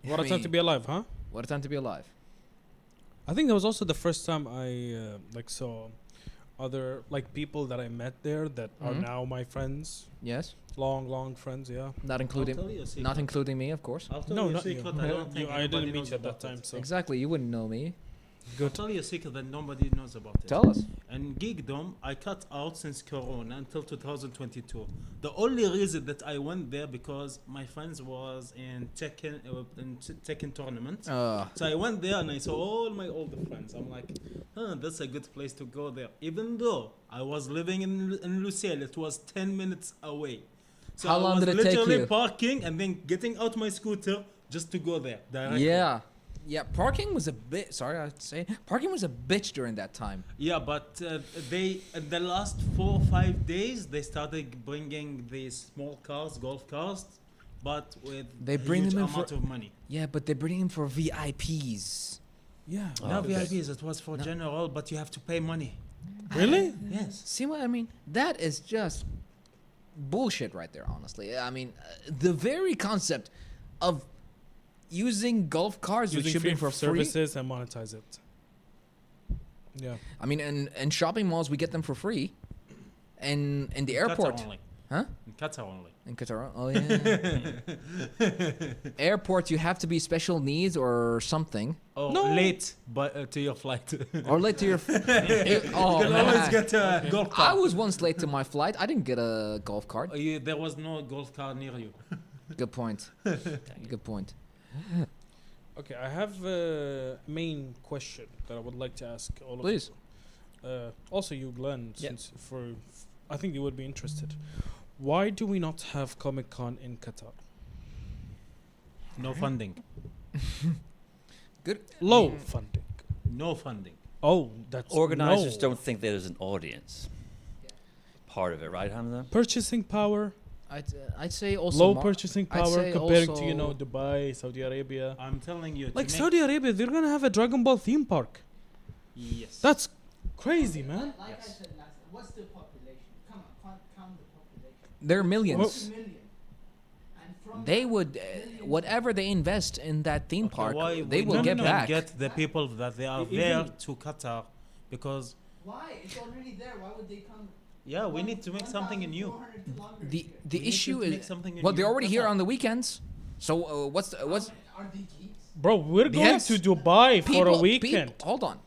What a time to be alive, huh? What a time to be alive. I think that was also the first time I like saw other like people that I met there that are Mhm. now my friends, Yes. long friends. Yeah. Not I'll including tell you a secret. not including me, of course. I'll tell No, you a not you. secret. I don't think I anybody didn't meet knows you at that about time. it. So Exactly. You wouldn't know me. I'll tell you a secret that nobody knows about it. Tell us. And Geekdom, I cut out since Corona until 2022. The only reason that I went there because my friends was in Tekken tournament. So I went there and I saw all my older friends. I'm like, that's a good place to go there. Even though I was living in Lucille, it was 10 minutes away. So How I long was did it take literally you? parking and then getting out my scooter just to go there directly. Yeah. Yeah, parking was a bit. Sorry, I'd say parking was a bitch during that time. Yeah, but they in the last 4 or 5 days they started bringing these small cars, golf cars, but with They a bring huge them in amount for- of money. Yeah, but they're bringing him for VIPs. yeah. Oh, Now okay. VIPs, it was for No. general, but you have to pay money. Really? Yes. See what I mean? That is just bullshit right there. Honestly, I mean, the very concept of using golf cars which Using should be free for free. services and monetize it. Yeah. I mean, in shopping malls we get them for free, and in the airport, Qatar only. huh? In Qatar only. In Qatar, oh yeah. Airport, you have to be special needs or something, Oh, No. late but to your flight. or late to your. Oh You can always man. get a golf cart. I was once late to my flight. I didn't get a golf cart. There was no golf cart near you. Good point. Good point. Okay, I have a main question that I would like to ask all of Please. you. Also, you, Glenn, Yeah. since I think you would be interested. Why do we not have Comic Con in Qatar? No funding. Good. Low funding. No funding. Oh, that's Organizers no. don't think there's an audience. Part of it, right, Hamza? Purchasing power, I'd say also low mar- purchasing I'd power say comparing to also- Dubai, Saudi Arabia. I'm telling you. to Like make- Saudi Arabia, they're gonna have a Dragon Ball theme park. Yes. That's crazy, man. Like I Yes. said last time, what's the population? Come on, count the population. There are millions. It's a million. And from They that would, million whatever they invest in that theme Okay, park, why they we will don't get even back. Get the people that they are Even- there to Qatar, because Why? It's already there. Why would they come? yeah, we need to make something new. 1,400 kilometers The here? the We need issue to make is, something well, new. they're already here Qatar. on the weekends. So what's Are they geeks? Bro, we're going Yes. to Dubai for a weekend. Hold on.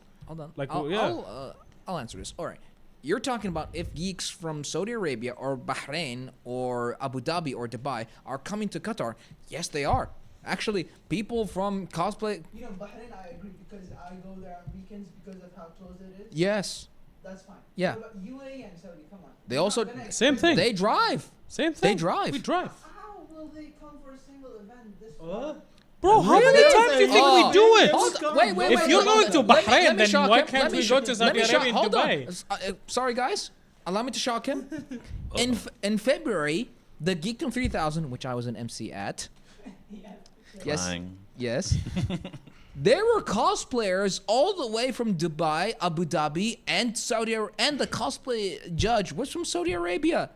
Like, I'll, yeah. I'll answer this. All right. You're talking about if geeks from Saudi Arabia or Bahrain or Abu Dhabi or Dubai are coming to Qatar. Yes, they are. Actually, people from cosplay. You know, Bahrain, I agree because I go there on weekends because of how close it is. Yes, That's fine. Yeah. What about UAE and Saudi, come on. They You're also- not gonna Same expect thing. they drive. Same thing. drive. We drive. How will they come for a single event this What? far? Bro, how Really? many times do you think Oh. we do it? Wait, If you're going to let me- Bahrain, let me then shock why him. can't Let me we sh- go to let Saudi me shock- Arabia and hold on. Dubai? Sorry, guys. Allow me to shock him. In February, the Geekdom 3000, which I was an MC at, Yeah. yes, Crying. yes, there were cosplayers all the way from Dubai, Abu Dhabi, and and the cosplay judge was from Saudi Arabia.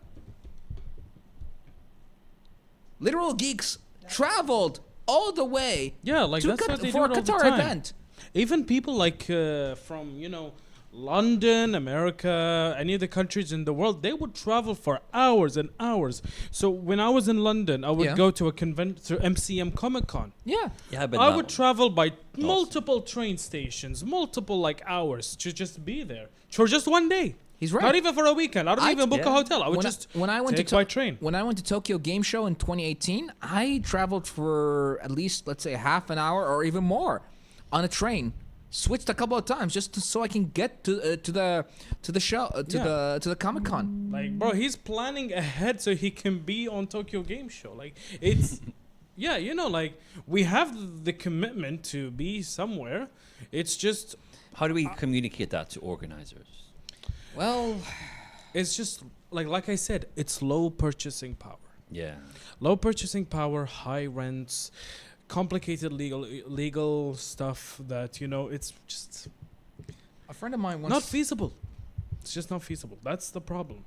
Literal geeks traveled all the way Yeah, like to that's what they for a do all the Qatar time. event. Even people like from London, America, any of the countries in the world, they would travel for hours and hours. So when I was in London, I would Yeah. go to a convention, to MCM Comic Con. Yeah, Yeah, but I no. would travel by multiple train stations, multiple like hours to just be there for just one day. he's right. Not even for a weekend. I don't I- even book a yeah. hotel. I would just when I went take to by train. When I went to Tokyo Game Show in 2018, I traveled for at least, let's say, half an hour or even more on a train. Switched a couple of times just so I can get to the show Yeah. to the Comic Con. Like, bro, he's planning ahead so he can be on Tokyo Game Show. Like, it's, yeah, like, we have the commitment to be somewhere. It's just, How do we communicate that to organizers? Well, it's just, like I said, it's low purchasing power. Yeah. Low purchasing power, high rents, complicated legal stuff that, it's just a friend of mine once. not feasible. It's just not feasible. That's the problem.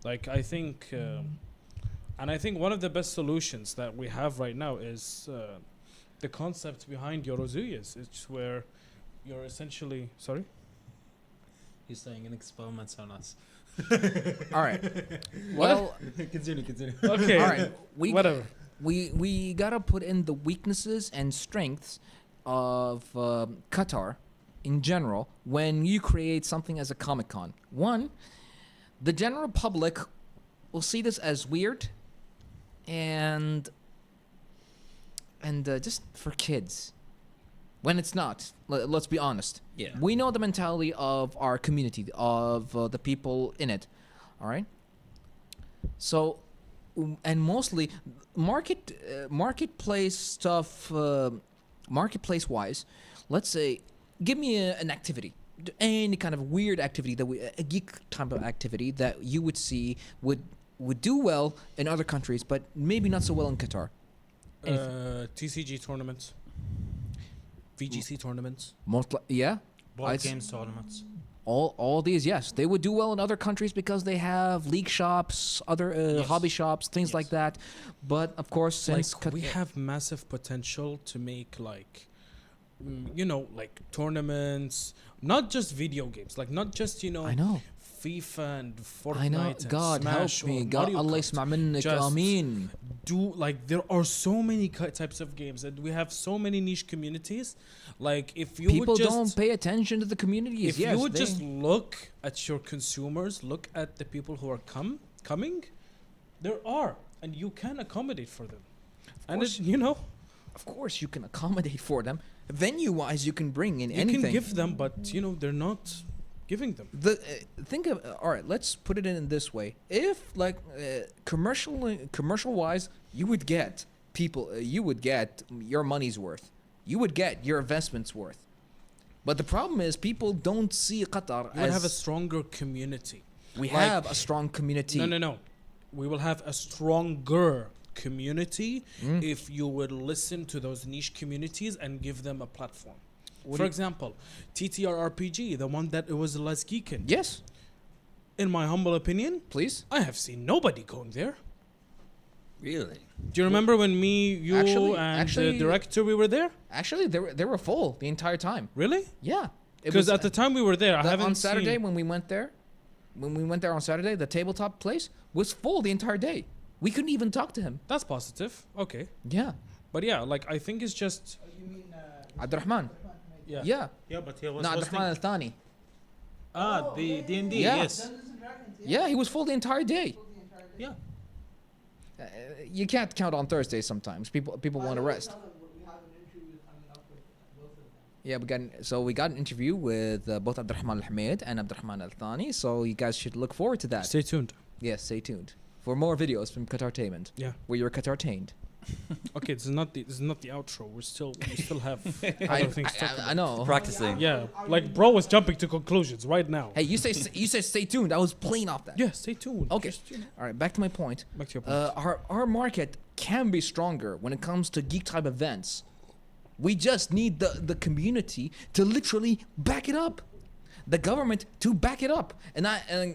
Like, I think, and I think one of the best solutions that we have right now is the concept behind Eurozuyas. It's where you're essentially sorry. He's saying an experiment on us. All right. Well, Continue. Okay. all right. Whatever. We gotta put in the weaknesses and strengths of Qatar in general when you create something as a Comic-Con. One, the general public will see this as weird and just for kids. When it's not, let's be honest. Yeah. We know the mentality of our community, of the people in it. All right. So, and mostly marketplace stuff, marketplace wise, let's say, give me an activity, any kind of weird activity a geek type of activity that you would see would do well in other countries, but maybe not so well in Qatar. TCG tournaments, VGC tournaments. Yeah. Board games tournaments. All these, yes, they would do well in other countries because they have league shops, other Yes. hobby shops, things Yes. like that. But of course, since Like we have massive potential to make like like tournaments, not just video games, like not just I know, FIFA and Fortnite. I know. and God Smash help me, or God, Mario Allah Kart. yasma' minnak, Just Ameen. Do like there are so many types of games and we have so many niche communities. Like if you People would just don't pay attention to the communities. if yes, you would they- just look at your consumers, look at the people who are coming, there are, and you can accommodate for them. And course. Of course, you can accommodate for them. Venue-wise, you can bring in you anything. can give them, but they're not giving them. Think of all right. Let's put it in this way: if like commercial wise, you would get people, you would get your money's worth, you would get your investment's worth. But the problem is, people don't see Qatar We will as have a stronger community. we like- have a strong community. No. We will have a stronger community Mm. if you would listen to those niche communities and give them a platform. What For do you- example, TTRRPG, the one that it was Let's Geekin. Yes, In my humble opinion, please. I have seen nobody going there. Really? Do you remember when me, you, and actually- the director, we were there? Actually, they were full the entire time. Really? Yeah, It Because was, at the time we were there, I haven't on Saturday seen. when we went there, on Saturday, the tabletop place was full the entire day. We couldn't even talk to him. That's positive. Okay. Yeah, But yeah, like I think it's just. Oh, you mean Abdurrahman. Yeah. Yeah, Yeah, but he was no, hosting. Abdurrahman Al Thani. The D&D, Yeah. yes. Dungeons and Dragons? Yeah, he was full the entire day. Full the entire day. Yeah. You can't count on Thursdays sometimes. People By want the to way, rest. tell them we have an interview coming up with both of them. Yeah, we got an interview with both Abdurrahman Al Hamid and Abdurrahman Al Thani. So you guys should look forward to that. Stay tuned. Yes, stay tuned for more videos from Qatartainment, Yeah. where you're Qatartained. Okay, this is not the outro. We still have I, other things to talk I know. Practicing. Yeah, like bro was jumping to conclusions right now. Hey, you said stay tuned. I was playing off that. Yeah, stay tuned. Okay. All right, back to my point. Back to your point. Our market can be stronger when it comes to geek type events. We just need the community to literally back it up, the government to back it up. And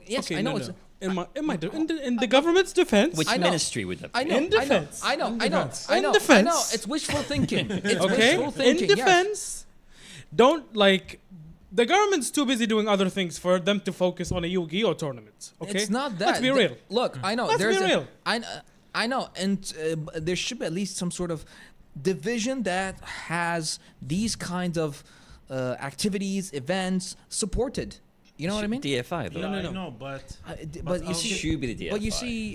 yes, Okay, I know no, it's. no. In the government's defense. Which I know. ministry would that I be? know. In defense. I know. In I know. defense. I In know. defense. I know. It's wishful thinking. It's Okay, wishful in thinking. Yes. defense, don't like. The government's too busy doing other things for them to focus on a Yu-Gi-Oh tournament. Okay, It's not that. Let's be real. Look, I know. Let's there's be real. I know, and there should be at least some sort of division that has these kinds of activities, events supported. You know what I mean? DFI though. Yeah, no, I no. know, but But you I'll see, Should be the DFI.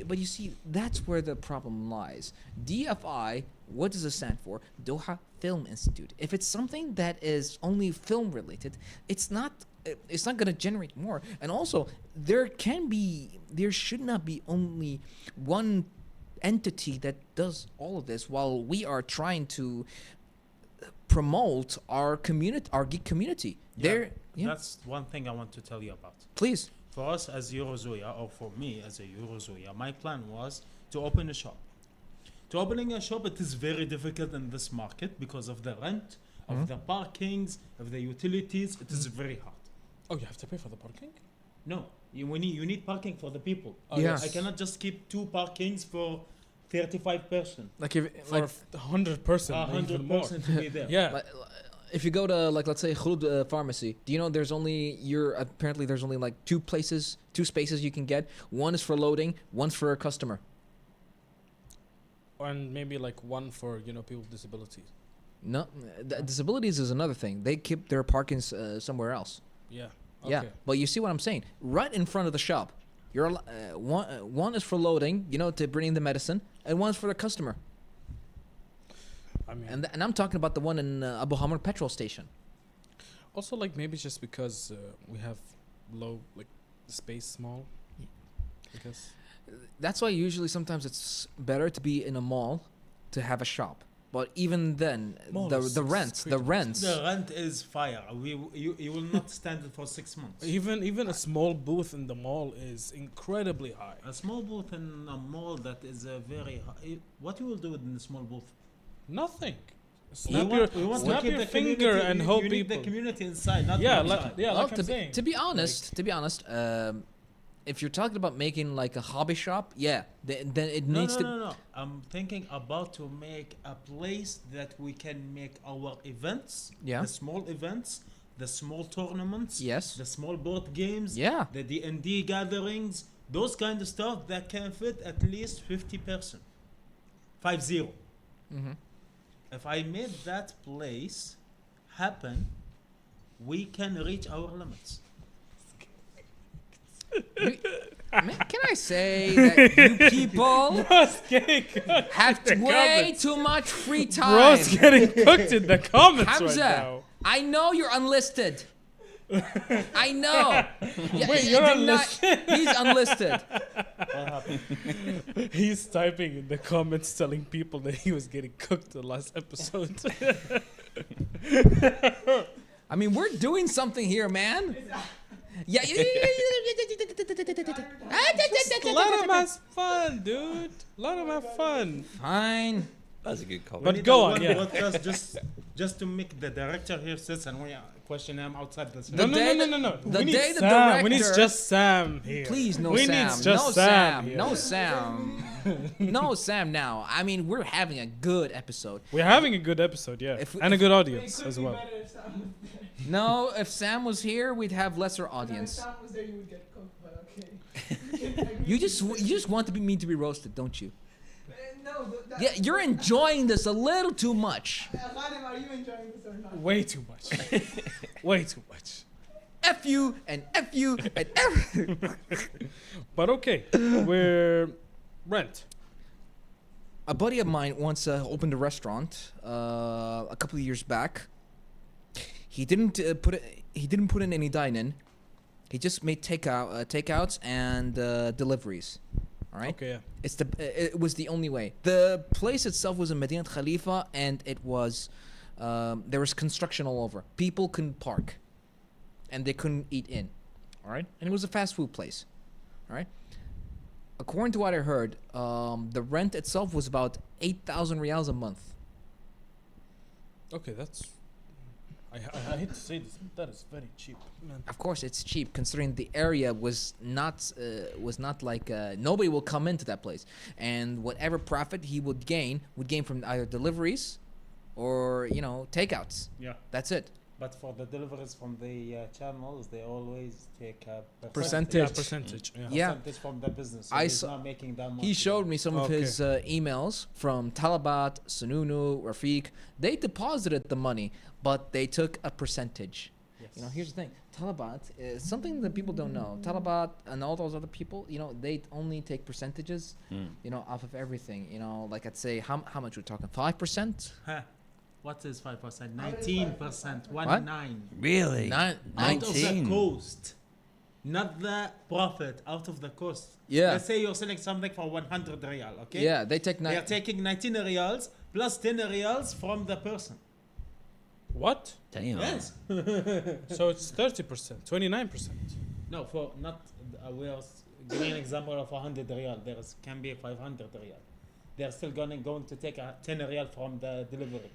but you see, that's where the problem lies. DFI, what does it stand for? Doha Film Institute. If it's something that is only film related, it's not going to generate more. And also, there should not be only one entity that does all of this, while we are trying to promote our community, our geek community. that's one thing I want to tell you about. Please. For us as Eurozoya, or for me as a Eurozoya, my plan was to open a shop. To opening a shop, it is very difficult in this market because of the rent, of the parkings, of the utilities. It is very hard. Oh, you have to pay for the parking. No, you need parking for the people. Oh, Yeah. yes. I cannot just keep 2 parkings for 35%. Like if For 100%, even more. 100% to be there. Yeah. like, if you go to like let's say Khulud pharmacy, do you know there's only apparently there's only like two spaces you can get. One is for loading, one's for a customer. And maybe like one for, people with disabilities. No, disabilities is another thing. They keep their parking somewhere else. Yeah. Yeah, Okay. but you see what I'm saying? Right in front of the shop. You're one is for loading, to bring in the medicine, and one's for the customer. I mean, And I'm talking about the one in Abu Hamr petrol station. also like maybe it's just because we have low, like space small. I guess. That's why usually sometimes it's better to be in a mall to have a shop. But even then, Mall the is rents. The rent is fire. You will not stand it for 6 months. Even a small booth in the mall is incredibly high. A small booth in a mall that is a very high. What you will do in a small booth? Nothing. We Snap want snap to keep your the finger community, and you hope need people. the community inside, not Yeah, outside. like Well, I'm saying. to be honest, if you're talking about making like a hobby shop, yeah, then it needs to. No. I'm thinking about to make a place that we can make our events, Yeah. the small events, the small tournaments, Yes. the small board games, Yeah. the D&D gatherings, those kind of stuff that can fit at least 50%. 50. Mm-hmm. If I made that place happen, we can reach our limits. Can I say that you people Bro's getting cooked. have in the way comments. too much free time? Bro's getting cooked in the comments right Hamza, now. I know you're unlisted. I know. Yeah, Wait, you you're did not- He's unlisted. He's typing in the comments telling people that he was getting cooked the last episode. I mean, we're doing something here, man. Yeah. Let him have fun, dude. Let him have fun. Fine. That's a good comment. But We need go a on, one yeah. podcast just to make the director here sits and we question him outside the The day No. that- We the need day the Sam. We need director- just Sam here. Please, no we Sam. need just No Sam. Sam. here. No Sam. No Sam now. I mean, we're having a good episode. We're having a good episode, yeah, If we- and a if- good It audience could as be well. better if Sam was there. No, if Sam was here, we'd have lesser If audience. Sam was there, you would get cooked, but okay. You just want to be mean to be roasted, don't you? No, Yeah, you're enjoying this a little too much. Ghanem, are you enjoying this or not? Way too much. Way too much. F you and F you and F. But okay, we're rent. A buddy of mine once opened a restaurant a couple of years back. He didn't put in any dine-in. He just made takeouts and deliveries. All right. Okay, yeah. It was the only way. The place itself was in Medinat Khalifa, and it was there was construction all over. People couldn't park, and they couldn't eat in. All right, and it was a fast food place. All right. According to what I heard, the rent itself was about 8,000 riyals a month. Okay, that's. I hate to say this, but that is very cheap, man. Of course, it's cheap considering the area was not like nobody will come into that place, and whatever profit he would gain from either deliveries or takeouts. Yeah. That's it. But for the deliveries from the channels, they always take a Percentage. Yeah, percentage. Yeah. Yeah. percentage from the business. So I he's saw- not making that much. He showed me some of Okay. his emails from Talabat, Sununu, Rafiq. They deposited the money, but they took a percentage. Yes. Here's the thing. Talabat is something that people don't know. Talabat and all those other people, they only take percentages, off of everything. Like I'd say, how much we're talking? 5%? Huh. What is 5%? 19%. What? 9. Really? Out of the 19. cost. Not the profit, out of the cost. Yeah. Let's say you're selling something for 100 riyal, okay? Yeah, they take They are taking 19 riyals plus 10 riyals from the person. What? Damn. Yes. So it's 30%, 29%. No, for not, we are giving an example of 100 riyal. There can be 500 riyal. They are still going to take a 10 riyal from the delivery.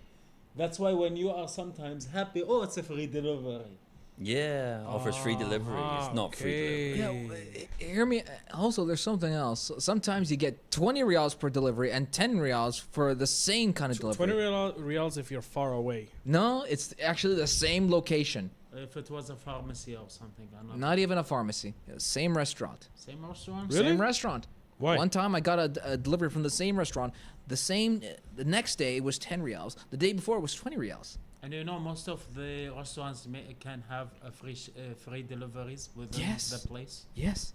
That's why when you are sometimes happy, oh, it's a free delivery. Yeah, offers free delivery. It's not free delivery. Yeah, hear me. Also, there's something else. Sometimes you get 20 riyals per delivery and 10 riyals for the same kind of delivery. 20 reals if you're far away. No, it's actually the same location. If it was a pharmacy or something, I'm Not even a pharmacy. Same restaurant. same restaurant. Really? Same restaurant. Why? One time I got a delivery from the same restaurant. The next day it was 10 riyals. The day before it was 20 riyals. And you know, most of the restaurants can have a free deliveries within Yes. the place. Yes.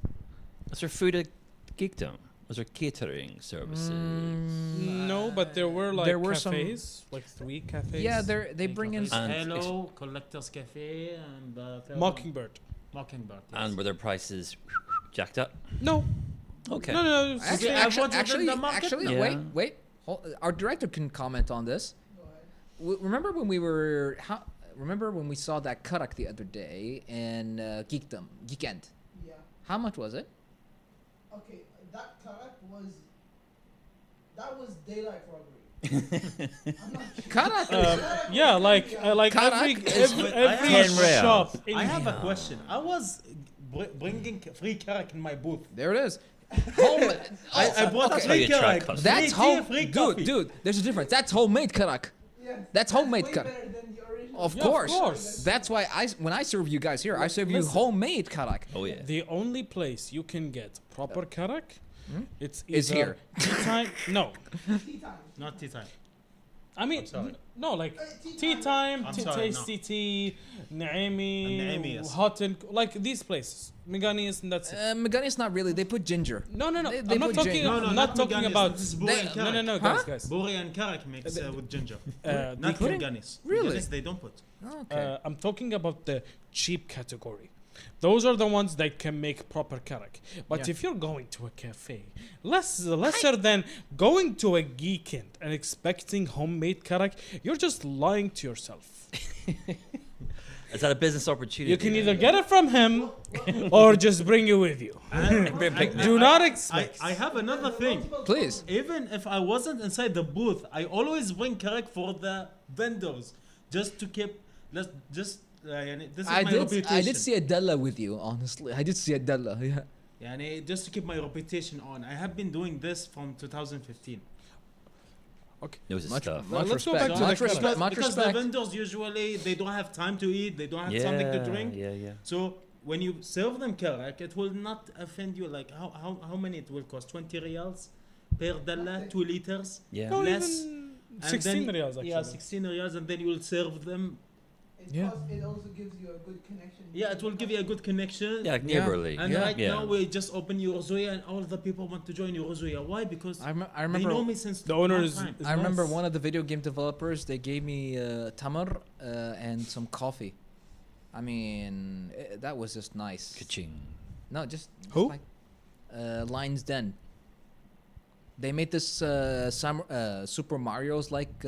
Is there food at Geekdom? Was there catering services? No, but there were like There were some- cafes, like 3 cafes. Yeah, they bring in. And Hello, Collector's Cafe, and third one, Mockingbird. Mockingbird. Yes. And were their prices jacked up? No. Okay. No. it's Actually, okay. I bought it in the market. actually, Yeah. wait. Our director can comment on this. Go ahead. Remember when we saw that karak the other day in Geekend? Yeah. How much was it? Okay, that karak was daylight robbery. I'm not kidding. Karak. Yeah, like every Karak is- every 10 reals. shop. In I have a question. I was bringing free karak in my booth. There it is. Home. I bought a That's how free you attract karak. customers. That's free tea, home. free Dude, coffee. there's a difference. That's homemade karak. Yeah, That's homemade way karak. better than the original. Of Yeah, course. of course. That's why when I serve you guys here, I serve you Listen. homemade karak. Oh yeah. The only place you can get proper karak, it's Is either here. tea time. No, Tea time. Not tea time. I mean I'm sorry. no, like Tea tea time, I'm tea, sorry, tasty tea, Naimi, Naimi, yes. hot and like these places, Megani's, and that's it. Megani not really. They put ginger. No. they I'm not put talking. ginger. I'm not talking Megani's, about. this is Buri and They- No, karak. guys, Huh? guys. Buri and karak mix with ginger. The Not pudding? Ganis. Really? Ganis they don't put. Okay. I'm talking about the cheap category. Those are the ones that can make proper karak. But Yeah. if you're going to a cafe, lesser than going to a Geekend and expecting homemade karak, you're just lying to yourself. Is that a business opportunity? You can either get it from him or just bring it with you. Bring picnic. Do not expect. I have another thing. Please. Even if I wasn't inside the booth, I always bring karak for the vendors, just to keep. This is my reputation. I did see a della with you. Honestly, I did see a della. Yeah. يعني just to keep my reputation on. I have been doing this from 2015. Knows his Much, stuff. much let's go respect. back to the much karak. respect. Much Because the respect. vendors usually they don't have time to eat, they don't have Yeah. something to drink. Yeah. So when you serve them karak, it will not offend you. Like how many it will cost? 20 riyals per dalla, 2 liters. Yeah. No, less. even And 16 then- riyals actually. Yeah, 16 riyals, and then you will serve them. Yeah. It also gives you a good connection. Yeah, it will give you a good connection. Yeah, like Yeah. neighborly. And Yeah. right Yeah. now we just open Eurozoya and all the people want to join Eurozoya. Why? Because I they remember. know me since The owner long is. time. I remember nice. one of the video game developers. They gave me tamar and some coffee. I mean, that was just nice. Ka-ching. No, just Who? like, Lion's Den. They made this Super Mario's like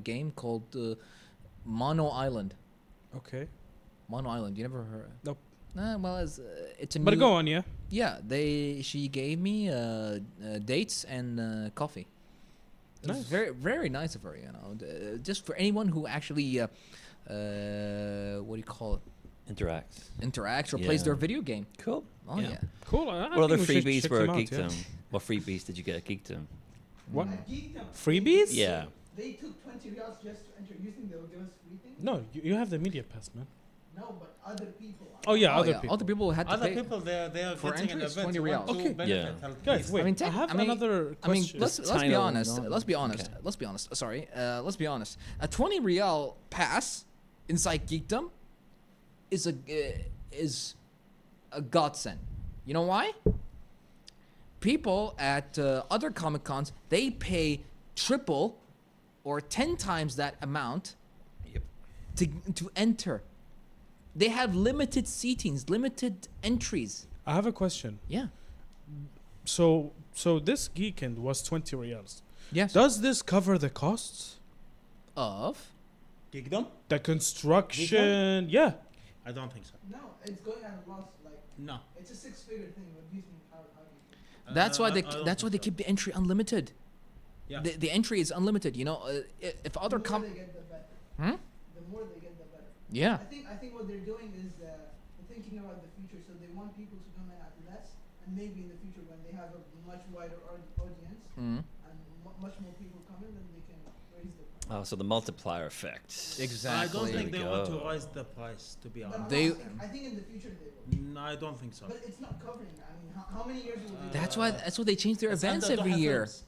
game called Mono Island. Okay. Mono Island. You never heard? Nope. Well, it's a But new. go on, yeah. Yeah, she gave me dates and coffee. It was Nice. very very nice of her, you know. Just for anyone who actually what do you call it? Interacts or plays Yeah. their video game. Cool. Oh Yeah. yeah. Cool. I What other think we should freebies check were them at out, yeah. Geekdom? What freebies did you get at Geekdom? What? At Geekdom, Freebies? Yeah. they took 20 riyals just to enter. You think they'll give us free things? No, you have the media pass, man. No, but other people. Oh yeah, Oh, other yeah. people. Other people had to Other pay. people they are For getting an entry, it's event 20 want riyals. to Okay. benefit Yeah. health Guys, please. wait. I I, mean, have I mean- another I mean, question. let's Tiny be little honest. dog. Let's be honest. Okay. Let's be honest. Sorry. Let's be honest. A 20 riyal pass inside Geekdom is a godsend. You know why? People at other Comic Cons, they pay triple or 10 times that amount Yep. to enter. They have limited seatings, limited entries. I have a question. Yeah. So this Geekend was 20 riyals. Yes. Does this cover the costs? Of Geekdom? The construction? Yeah. I don't think so. No, it's going at a loss. Like No. it's a 6-figure thing. What do you think? How do you think? that's why I they don't that's why think they so. keep the entry unlimited. Yeah. The entry is unlimited. You know, if other The more they get, the better. Hmm? The more they get, the better. Yeah. I think what they're doing is they're thinking about the future, so they want people to come in at less, and maybe in the future when they have a much wider audience Mm. and much more people come in, then they can raise the price. Oh, so the multiplier effect. Exactly. I don't think There they we want to go. raise the price, to be But honest. They- I think in the future they will. No, I don't think so. But it's not covering. I mean, how many years will they? That's why they change their It's events under every Doha year. Films.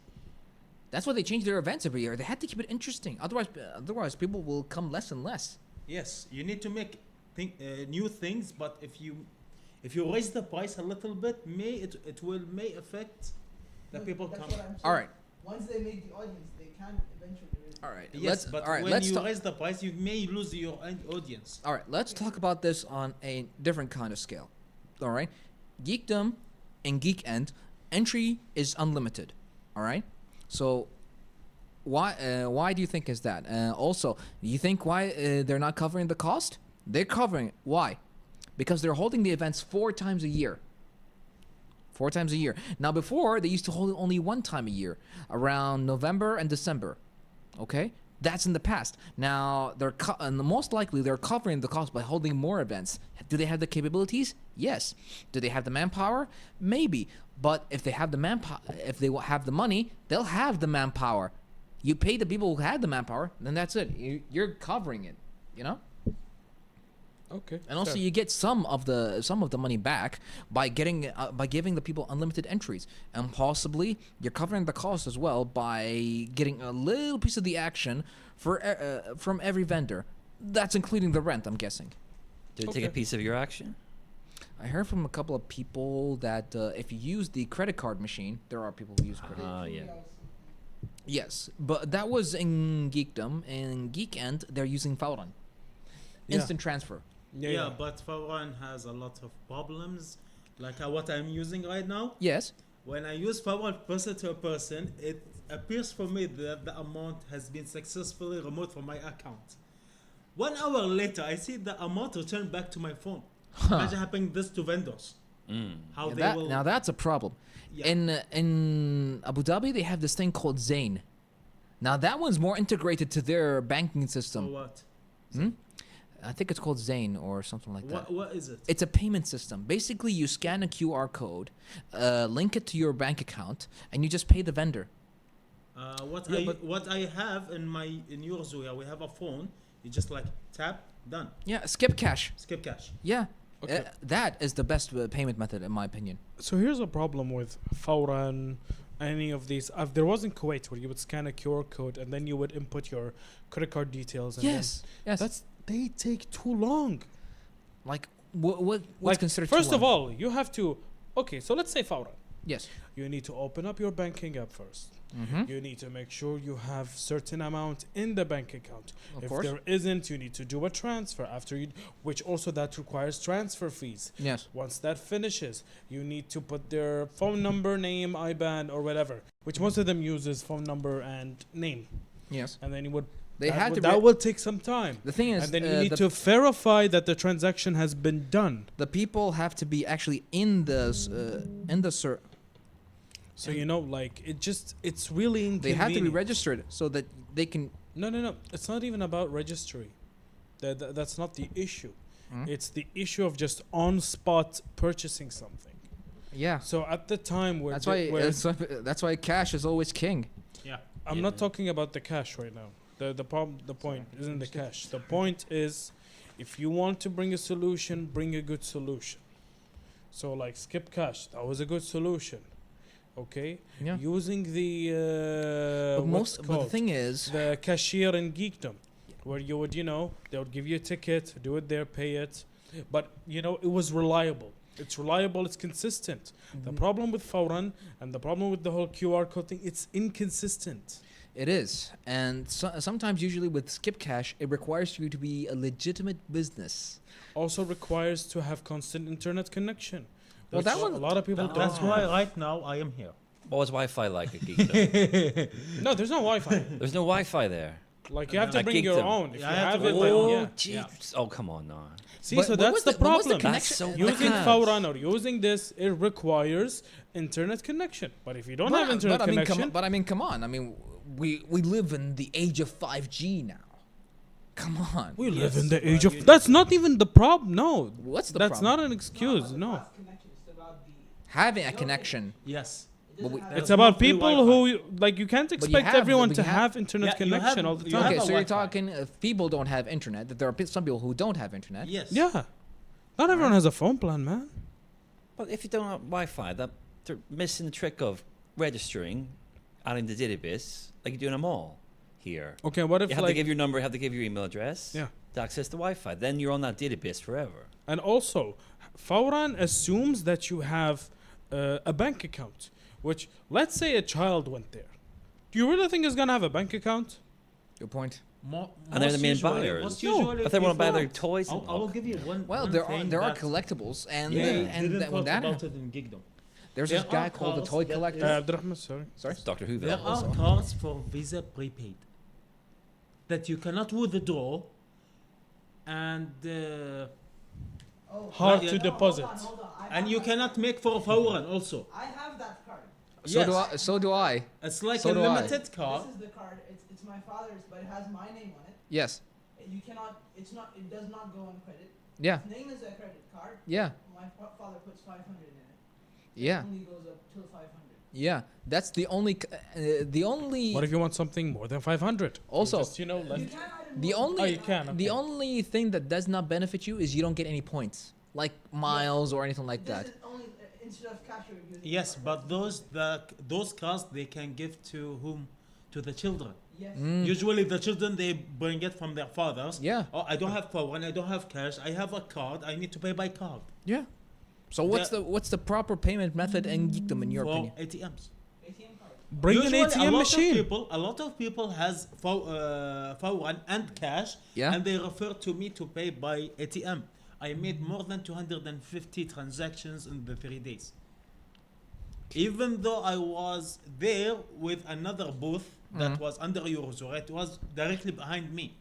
That's why they change their events every year. They had to keep it interesting. Otherwise people will come less and less. Yes, you need to make new things, but if you raise the price a little bit, it may affect the No, people that's coming. what I'm saying. All right. Once they make the audience, they can eventually raise the All right. Yes, but when let's you talk. raise the price, you may lose your audience. All right, let's talk about this on a different kind of scale. All right, Geekdom and Geekend entry is unlimited. All right, so why do you think is that? Also, do you think why they're not covering the cost? They're covering it. Why? Because they're holding the events 4 times a year. 4 times a year. Now, before they used to hold it only 1 time a year, around November and December. Okay, that's in the past. Now and most likely they're covering the cost by holding more events. Do they have the capabilities? Yes. Do they have the manpower? Maybe. But if they have the manpower, if they have the money, they'll have the manpower. You pay the people who had the manpower, then that's it. You're covering it. You know. Okay. And also, fair. you get some of the money back by giving the people unlimited entries, and possibly you're covering the cost as well by getting a little piece of the action from every vendor. That's including the rent, I'm guessing. Do they take a Okay. piece of your action? I heard from a couple of people that if you use the credit card machine, there are people who use credit. Ah, yeah. Yes, but that was in Geekdom. In Geekend, they're using Fauran, Yeah. instant transfer. Yeah, but Fawran has a lot of problems, like what I'm using right now. Yes. When I use Fawran person to a person, it appears for me that the amount has been successfully removed from my account. 1 hour later, I see the amount returned back to my phone. Imagine happening this to vendors. Mm. How Yeah, they will. now that's a problem. Yeah. In Abu Dhabi, they have this thing called Zain. Now that one's more integrated to their banking So system. what? Hmm? I think it's called Zain or something like that. What is it? It's a payment system. Basically, you scan a QR code, link it to your bank account, and you just pay the vendor. What I have in Eurozone, we have a phone. You just like tap, done. Yeah, skip cash. Skip cash. Yeah, Okay. that is the best payment method in my opinion. So here's a problem with Fawran, any of these. There was in Kuwait where you would scan a QR code and then you would input your credit card details. And Yes, yes. they take too long. Like what's Like, considered first too of long? all, you have to. Okay, so let's say Fawran. Yes. You need to open up your banking app first. Mm-hmm. You need to make sure you have certain amount in the bank account. Of If course. there isn't, you need to do a transfer which also that requires transfer fees. Yes. Once that finishes, you need to put their phone number, name, IBAN, or whatever, which most of them uses phone number and name. Yes. And then you would They had to. that will take some time. The thing is, And then you need to verify that the transaction has been done. the people have to be actually in the So you know, like it's really inconvenient. they have to be registered so that they can. No. It's not even about registry. That's not the issue. Hmm? It's the issue of just on spot purchasing something. Yeah. So at the time where That's why cash is always king. Yeah. I'm Yeah. not talking about the cash right now. The point isn't the cash. The point is, if you want to bring a solution, bring a good solution. So like skip cash, that was a good solution. Okay. Yeah. Using the But the thing is, the cashier in Geekdom, where you would, they would give you a ticket, do it there, pay it. But, it was reliable. It's reliable, it's consistent. The problem with Fawran and the problem with the whole QR code thing, it's inconsistent. it is, and sometimes, usually with skip cash, it requires you to be a legitimate business. Also requires to have constant internet connection. Well, that That's one- a lot of people don't That's have. why right now I am here. What was Wi-Fi like at Geek? No, there's no Wi-Fi. There's no Wi-Fi there. Like you have to At bring your Geekdom. own. If Yeah, you I have have to it, bring like, my yeah. own. Jeez. Oh, come on, no. See, But so what that's was the what was the problem. connection- so Using bad. Fawran or using this, it requires internet connection. But if you don't have internet connection, Come on. I mean, we live in the age of 5G now. Come on. We Yes, live in the well, age of. you- That's not even the problem. No, What's the that's problem? not an excuse. No, Fast connection, it's about the. Having a connection. Yes. It But we- doesn't have it's There's about no free people Wi-Fi. who like. You can't you expect have- everyone but to you have- have internet Yeah, you connection have- all the you time. have Okay, a so you're Wi-Fi. talking if people don't have internet, that there are some people who don't have internet. Yes. Yeah, not everyone has a phone plan, man. But if you don't have Wi-Fi, they're missing the trick of registering, adding the database, like you do in a mall here. Okay, what if You have to like give your number, have to give your email address Yeah. to access the Wi-Fi. Then you're on that database forever. and also Fawran assumes that you have a bank account, which let's say a child went there. Do you really think he's gonna have a bank account? Good point. And they're the main usually- buyers. most No, usually But they want to buy people- their toys. I and will all. give you one. Well, one there thing are that collectibles, and they and didn't that, when talk that about it in Geekdom. there's There this guy are called the cars toy that collector. is- Abdurrahman, sorry. Sorry. It's Dr. Whoville. There also. are cards for Visa prepaid that you cannot withdraw, and Oh, Hard Yeah. to No, deposit. Hold on. I and have you that cannot card. make for Fawran also. I have that card. So do I. So do I. It's like So a do I. limited card. This is the card. It's my father's, but it has my name on it. Yes. You cannot. It's not. It does not go on credit. Yeah. Its name is a credit card. Yeah. My father puts 500 in it. Yeah. It only goes up till 500. Yeah. That's the only. The only. What if you want something more than 500? Also, Just, you know, You like can add in the more. only. Oh, you can, The okay. only thing that does not benefit you is you don't get any points, like miles or anything like This that. is only instead of cash. you're using Yes, card. but those cards they can give to whom? To the children. Yes. Mm. Usually the children they bring it from their fathers. Yeah. Oh, I don't have Fawran. I don't have cash. I have a card. I need to pay by card. Yeah. So what's the proper payment method in Geekdom in your For opinion? ATMs. ATM card. bring Usually, an ATM machine. a lot of people has Fawran and cash, Yeah. and they refer to me to pay by ATM. I made more than 250 transactions in the 3 days. Even though I was there with another booth that Mhm. was under Eurozone, it was directly behind me.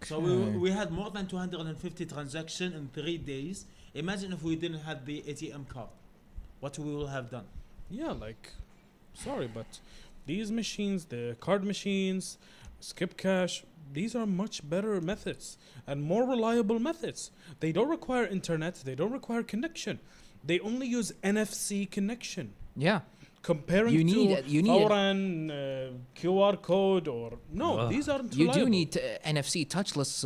So Okay. we had more than 250 transactions in 3 days. Imagine if we didn't have the ATM card, what we will have done. Yeah, like, sorry, but these machines, the card machines, skip cash, these are much better methods and more reliable methods. They don't require internet, they don't require connection. They only use NFC connection. Yeah. Comparing You need to a- you need a- Fawran, QR code or no, Ugh. these aren't You do reliable. need NFC touchless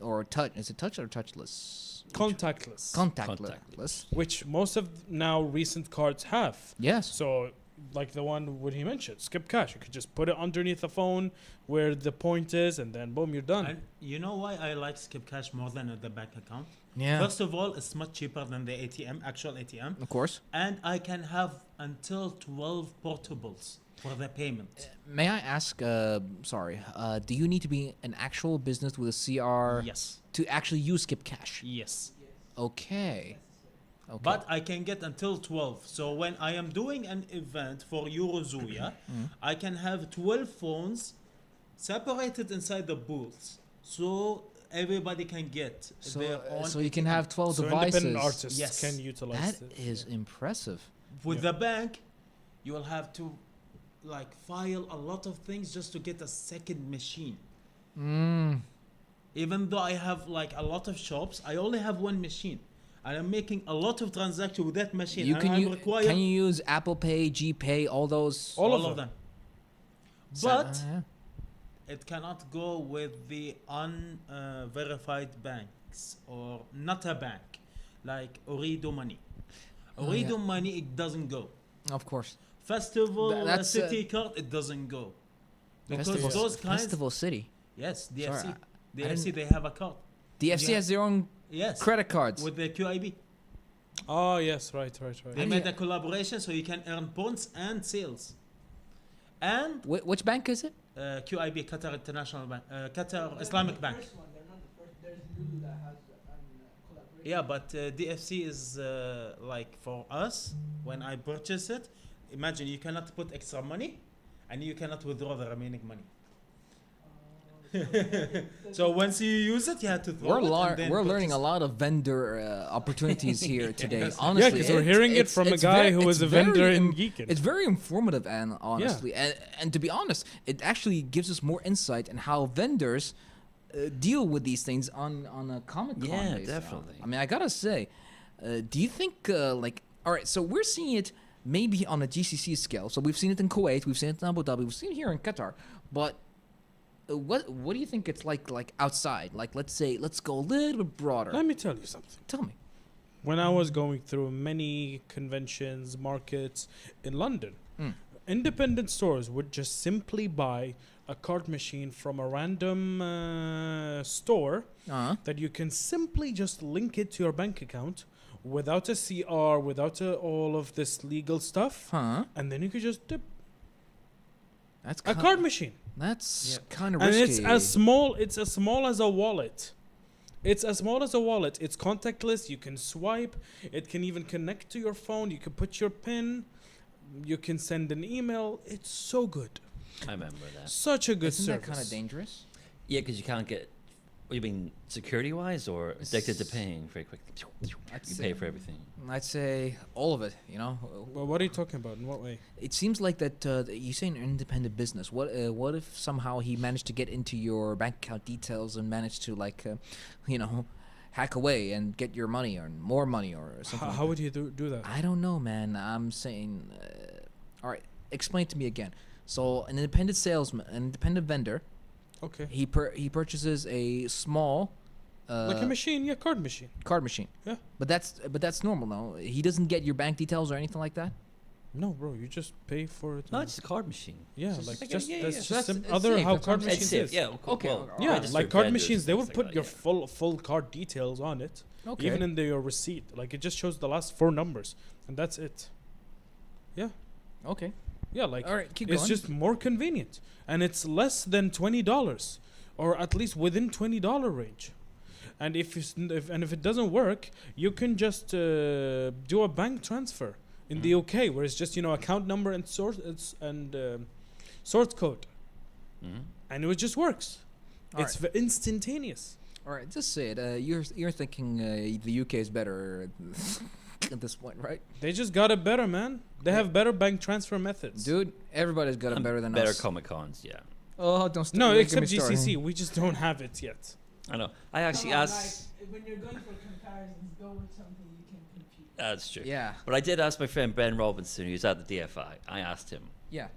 or touch. Is it touch or touchless? contactless, Contactless. which most of now recent cards have. Yes. So, like the one what he mentioned, skip cash. You could just put it underneath the phone where the point is, and then boom, you're done. And you know why I like Skip Cash more than the bank account? Yeah. First of all, it's much cheaper than the ATM, actual ATM. Of course. And I can have until 12 portables for the payment. May I ask? Sorry. Do you need to be an actual business with a CR Yes. to actually use Skip Cash? Yes. Okay. Okay. But I can get until 12. So when I am doing an event for Eurozuya, I can have 12 phones separated inside the booths. So everybody can get so, their own. so you can have 12 so devices. independent artists Yes. can utilize That it. is impressive. With Yeah. the bank, you will have to like file a lot of things just to get a second machine. Mm. Even though I have like a lot of shops, I only have one machine. And I'm making a lot of transactions with that machine. You and can I'm you required can you use Apple Pay, GPay, all those? All all of of them. them. So- But yeah. it cannot go with the unverified banks or not a bank like Orido Money. Oh, Orido yeah. Money, it doesn't go. Of course. Festival that's, City Card, it doesn't go. Because Festival, those kinds, Festival City. yes, DFC, Sorry, DFC, didn't- they have a card. DFC Yeah. has their own Yes, credit cards. with the QIB. Oh yes, right. They do made you- a collaboration so you can earn points and sales. And Which bank is it? QIB, Qatar International Bank, Qatar They're Islamic not the Bank. first one, they're not the first. There's Lulu that has collaboration. Yeah, but DFC is like for us, when I purchase it, imagine you cannot put extra money and you cannot withdraw the remaining money. So once you use it, you have to throw it. And then We're learning a purchase- lot of vendor opportunities here today. Yeah, Honestly, because we're hearing it from a guy who was a vendor in Geek. It's very informative, and honestly, and to be honest, it actually gives us more insight in how vendors deal with these things on a Comic Con. Yeah, basis. definitely. I mean, I gotta say, do you think like, all right, so we're seeing it maybe on a GCC scale. So we've seen it in Kuwait, we've seen it in Abu Dhabi, we've seen it here in Qatar, but. What do you think it's like outside? Like, let's go a little bit broader. Let me tell you something. Tell me. When I was going through many conventions, markets in London, independent stores would just simply buy a card machine from a random store that you can simply just link it to your bank account without a CR, without all of this legal stuff, and then you could just dip That's a card machine. That's kind of And risky. it's as small as a wallet. It's as small as a wallet. It's contactless. You can swipe. It can even connect to your phone. You can put your PIN. You can send an email. It's so good. I remember that. Such a good Isn't service. that kind of dangerous? Yeah, because you can't get. What do you mean, security-wise, or addicted to paying very quickly? You pay for everything. I'd say all of it. You know. Well, what are you talking about? In what way? It seems like that you say an independent business. What if somehow he managed to get into your bank account details and managed to hack away and get your money or more money or something? How would you do that? I don't know, man. I'm saying. All right, explain to me again. So an independent salesman, an independent vendor, Okay. he purchases a small. Like a machine, yeah, card machine. Card machine. Yeah. But that's normal, no? He doesn't get your bank details or anything like that? No, bro, you just pay for it. No, and- it's a card machine. yeah, just like like just yeah, that's yeah. just So that's- some it's other safe, how that's what card I'm saying. It's machines safe. is. Yeah. Okay, Well, okay. Yeah, registered like card vendors machines, and they will things put like your that, full card details on it, Okay. even in your receipt. Like it just shows the last 4 numbers, and that's it. Okay. Yeah, like All right, keep it's going. just more convenient, and it's less than $20, or at least within $20 range. And if it doesn't work, you can just do a bank transfer in the UK, where it's just account number and source code, and it just works. All It's instantaneous. All right, just say it. You're thinking the UK is better at this point, right? They just got it better, man. They have better bank transfer methods. Dude, everybody's got it better than better us. Comic Cons, yeah. Oh, don't No, don't get except me started. GCC. We just don't have it yet. I know. I actually Come on, asked. like, when you're going for comparisons, go with something you can compute. That's true. Yeah. But I did ask my friend Ben Robinson, who's at the DFI. I asked him, Yeah.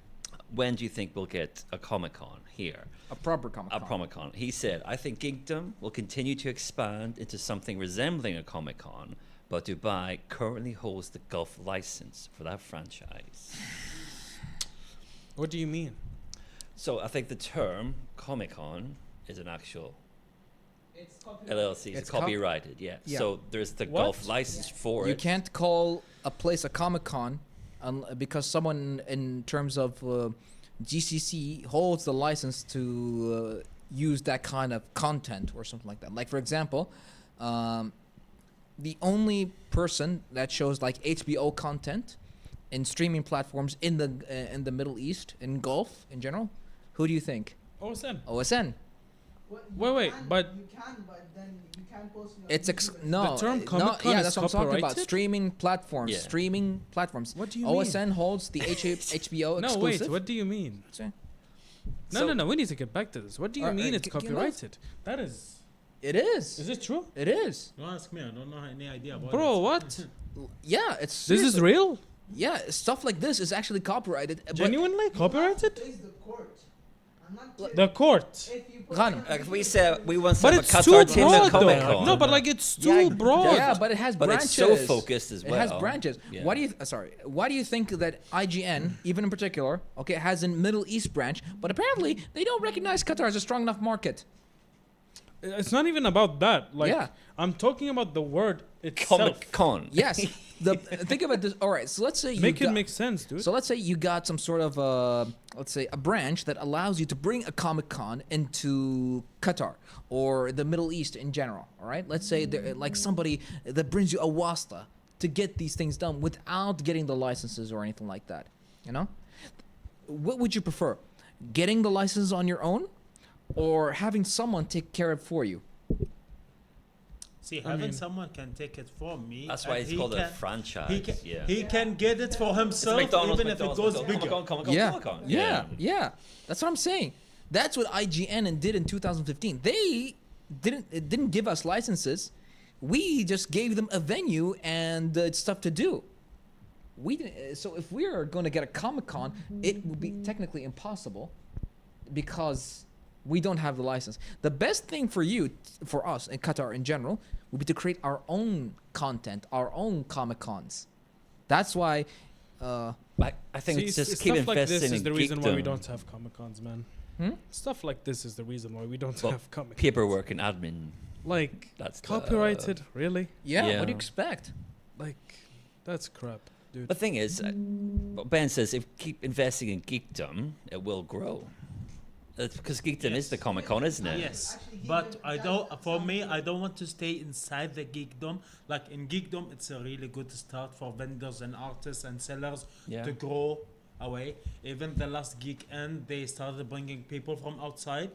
when do you think we'll get a Comic Con here? A proper Comic Con. A Comic Con. He said, I think Geekdom will continue to expand into something resembling a Comic Con, but Dubai currently holds the Gulf license for that franchise. What do you mean? So I think the term Comic Con is an actual It's copyrighted. LLC. It's It's cop- copyrighted, yeah. Yeah. So there's the What? Gulf license for You it. can't call a place a Comic Con because someone in terms of GCC holds the license to use that kind of content or something like that. Like for example, the only person that shows like HBO content in streaming platforms in the Middle East, in Gulf in general, who do you think? OSN. OSN. What, Wait, but- you can, but then you can't post it on It's YouTube. no. The term no, Comic Con yeah, is that's what I'm talking about. copyrighted? Streaming platforms. Yeah. Streaming platforms. What do you OSN holds the HBO No, exclusive. wait. What do you mean? Say. No, no. We need to get back to this. What do you Alright, mean it's g- give us- copyrighted? That is. It is. Is it true? It is. Don't ask me. I don't know any idea about Bro, it. what? Yeah, it's. This is seriously- real? Yeah, stuff like this is actually copyrighted. but- Genuinely You have to copyrighted? face the court. I'm not kidding. The court. If you put Ghanem. it on Like if we YouTube, said we want But some it's too Qatartainment broad, Comic though. Con. No, but like it's too Yeah, broad. Yeah, but it has But branches. it's so focused as well. It has branches. Yeah. Why do you? Why do you think that IGN, even in particular, okay, has a Middle East branch, but apparently they don't recognize Qatar as a strong enough market? It's not even about that. Like, Yeah. I'm talking about the word itself. Comic Con. Yes. Think about this. All right. So let's say Make you it got, make sense, dude. So let's say you got some sort of let's say a branch that allows you to bring a Comic Con into Qatar or the Middle East in general. All right. Let's say like somebody that brings you a wasta to get these things done without getting the licenses or anything like that. You know, what would you prefer? Getting the license on your own, or having someone take care of for you? See, I having mean- someone can take it from me. That's why and it's he called a can- franchise. He can, Yeah. he can get it for himself, even if it goes bigger. Yeah, yeah. That's what I'm saying. That's what IGN did in 2015. They didn't give us licenses. We just gave them a venue and stuff to do. We didn't, so if we are going to get a Comic-Con, it would be technically impossible because we don't have the license. The best thing for you, for us in Qatar in general, would be to create our own content, our own Comic-Cons. That's why. I think See, it's just stuff keep like investing this is in the reason why we geekdom. don't have Comic-Cons, man. Hmm? Stuff like this is the reason why we don't Well, have Comic-Cons. Paperwork and admin. Like, That's the- copyrighted, really? Yeah, Yeah. what do you expect? Like, that's crap, dude. The thing is, what Ben says, if keep investing in geekdom, it will grow. Because geekdom is the Comic Con, isn't it? Yes, but I don't. For me, I don't want to stay inside the geekdom. Like in geekdom, it's a really good start for vendors and artists and sellers Yeah. to grow away. Even the last geek end, they started bringing people from outside.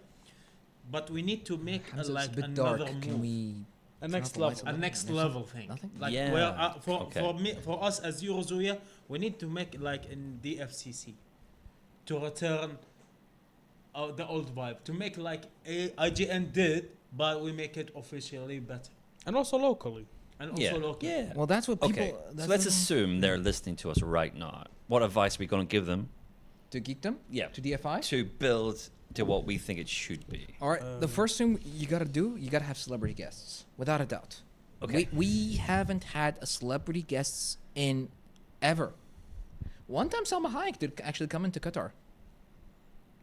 But we need to make Hamza, it's like a bit another dark. move. Can we? A next Turn off the level. lights A next Nothing? level thing. Nothing? Like Yeah. where Okay. for me, for us as Eurozoya, we need to make like in DFCC to return the old vibe, to make like IGN did, but we make it officially better And also locally. and also Yeah. local. Yeah. Well, that's what people. Okay, That's so let's what- assume they're listening to us right now. What advice are we going to give them? to Geekdom, Yeah. to DFI. To build to what we think it should be. All right. The first thing you gotta do, you gotta have celebrity guests, without a doubt. Okay. We haven't had a celebrity guests in ever. One time, Salma Hayek did actually come into Qatar.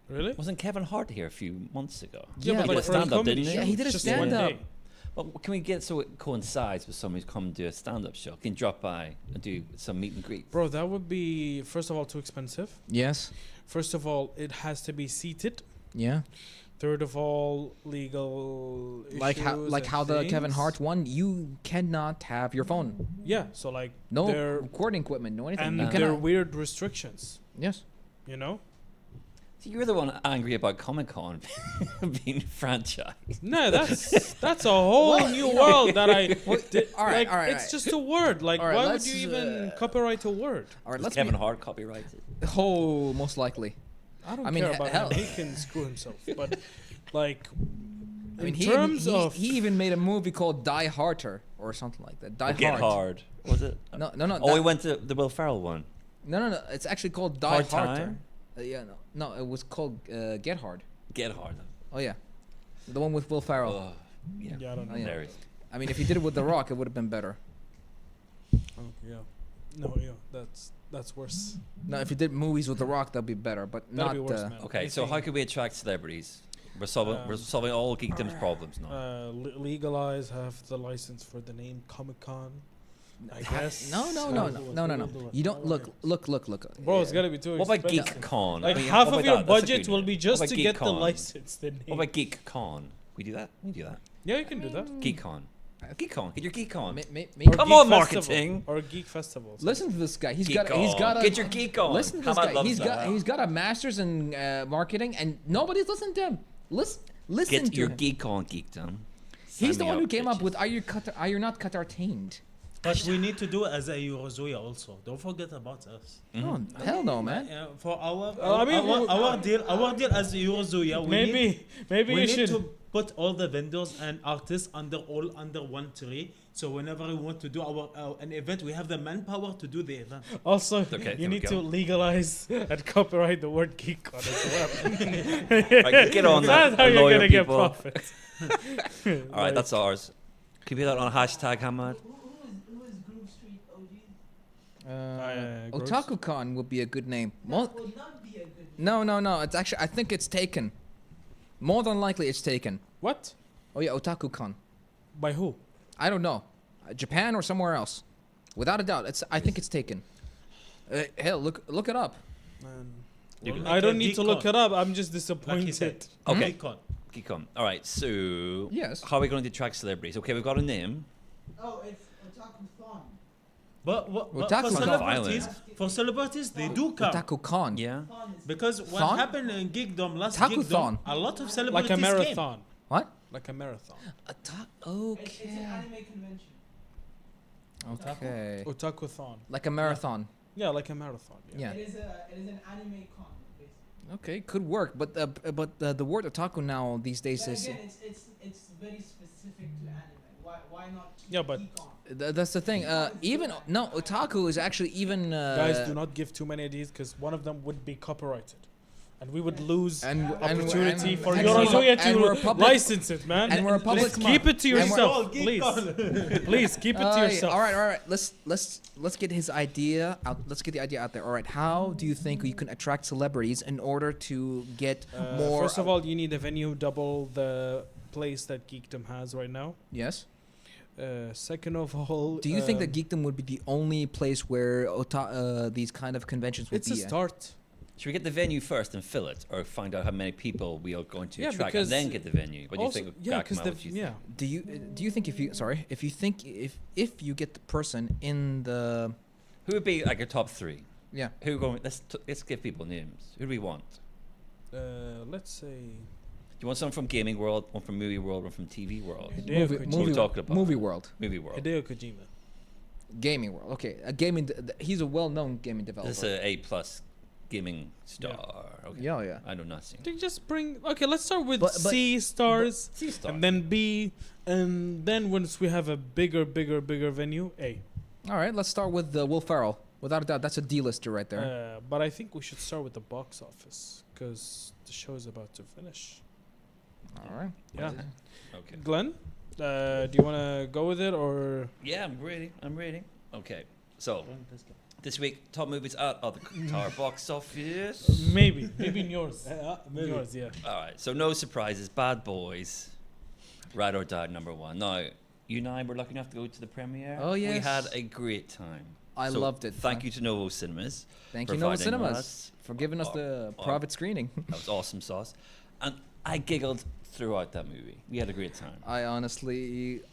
Really? Wasn't Kevin Hart here a few months ago? Yeah, he but did a for a stand-up, comedy didn't he? Yeah, he did a It's just one stand-up. day. Well, can we get so it coincides with somebody who's come to do a stand-up show? Can you drop by and do some meet and greet? Bro, that would be, first of all, too expensive. Yes. First of all, it has to be seated. Yeah. Third of all, legal Like how issues like and how the Kevin things. Hart one, you cannot have your phone. Yeah, so like No there recording equipment, no anything. and you there are cannot. weird restrictions, Yes. you know? So you're the one angry about Comic-Con being franchised. No, that's a whole new world that I did. all right, like, all right, it's all right. just a word. Like, All right, why would let's, you even copyright a word? All right, Was let's Kevin be, Hart copyrighted? Oh, most likely. I don't I mean, care about hell. him. He can screw himself. But like, I mean, in terms of he even made a movie called Die Harder or something like that. Die Get Hard. Hard. Was it? No. Oh, we went to the Will Ferrell one. No. It's actually called Die Hard Harder. Time? Yeah, no. It was called Get Hard. Get Hard. Oh yeah, the one with Will Ferrell. Oh, yeah. yeah, I don't know. Oh, yeah. Hilarious. I mean, if he did it with The Rock, it would have been better. Oh, yeah, no, yeah, that's worse. No, if he did movies with The Rock, that'd be better, but That'd not. be worse, man. Okay, so how Anything, can we attract celebrities? We're solving all geekdom's problems now. legalize, have the license for the name Comic Con. I guess. No. You don't look. Bro, it's gotta be too What about expensive. GeekCon? Like I mean, half what of about your that? That's a budget good will name. be What just about to get the GeekCon? license. The name. What about GeekCon? We do that? We do that. Yeah, you can do that. GeekCon. GeekCon. Get your GeekCon. Or Come Geek on, Festival. marketing. Or Geek festivals. Listen to this guy. He's Geek got on. a. Get your geek on. Listen to this Hamad guy. loves that. He's got a master's in marketing, and nobody's listened to him. Listen Get to your him. geek on, geekdom. He's Sign the me one who came up bitches. with Are you not Qatartained? But we need to do it as a Eurozoya also. Don't forget about us. Oh hell no, man. For our I mean, our deal as Eurozoya, we need, maybe we you need should. to put all the vendors and artists under one tree. So whenever we want to do an event, we have the manpower to do the event. Also, Okay, there you we need go. to legalize and copyright the word geek on as well. Right, get on that, That's how you're lawyer gonna get people. profit. All right, that's ours. Can you put that on hashtag Hamad? Who is Groove Street OGs? Gross. OtakuCon would be a good name. That would not be a good No. It's actually I think it's taken. More than likely, it's taken. What? Oh yeah, OtakuCon. By who? I don't know, Japan or somewhere else. Without a doubt, I think it's taken. Hell, look it up. You We'll can- make I a don't need to look GeekCon, it up. I'm just like he disappointed. said. Okay. GeekCon. Geek on. All right, so Yes. how are we going to attract celebrities? Okay, we've got a name. Oh, it's Otaku Thon. But Otaku for con. celebrities, they do come. Otaku Con. Yeah. Because what Thon? happened in Geekdom, last Otaku Geekdom, Thon. a lot of Like celebrities a came. marathon. What? Like a marathon. It's an Okay. anime convention. Okay. Otaku-thon. Like a marathon. Yeah, like a marathon. Yeah. It is an anime con, basically. Okay, could work, but the word otaku now these days But is again, it's very specific to anime. Why not? Yeah, but- Geek-on? that's the thing. Even no, otaku is actually even. Guys, do not give too many ideas because one of them would be copyrighted. And we would lose opportunity for and Yorozuya and we're to public- license it, man. and we're a public Please keep it to and we're- yourself, please. Please keep it to yourself. All right. Let's get his idea out. Let's get the idea out there. All right. How do you think you can attract celebrities in order to get more? First of all, you need a venue double the place that Geekdom has right now. Yes. Second of all, Do you think that Geekdom would be the only place where these kind of conventions would it's be? a start? Should we get the venue first and fill it, or find out how many people we are going to Yeah, attract because and then get the venue? What do you Also, think? yeah, because Gakma, what do you think? Do you think if you think if you get the person in the Who would be like your top three? yeah Who going? Let's give people names. Who do we want? Let's say Do you want someone from gaming world, one from movie world, one from TV world? Hideo Kojima. We're talking about movie world, movie world. Hideo Kojima. gaming world. Okay, a gaming. He's a well-known gaming developer. This is a plus gaming star. Okay. Yeah. I know nothing. They just bring. Okay, let's start with But- C stars, C-star. and then B, and then once we have a bigger venue, A. All right, let's start with Will Ferrell. Without a doubt, that's a D-lister right there. But I think we should start with the box office because the show is about to finish. All right. Yeah, Okay. Glenn, do you want to go with it or? Yeah, I'm ready. Okay. So this week, top movies out of the Qatar box office. Maybe in yours. maybe. Yours, yeah. All right. So no surprises. Bad Boys, Ride or Die #1. Now, you and I were lucky enough to go to the premiere. Oh, We yes. had a great time. I So loved it. Thank you to Novo Cinemas. Thank you, Nova providing Cinemas, us- for giving us the oh. private screening. That was awesome sauce. And I giggled throughout that movie. We had a great time. I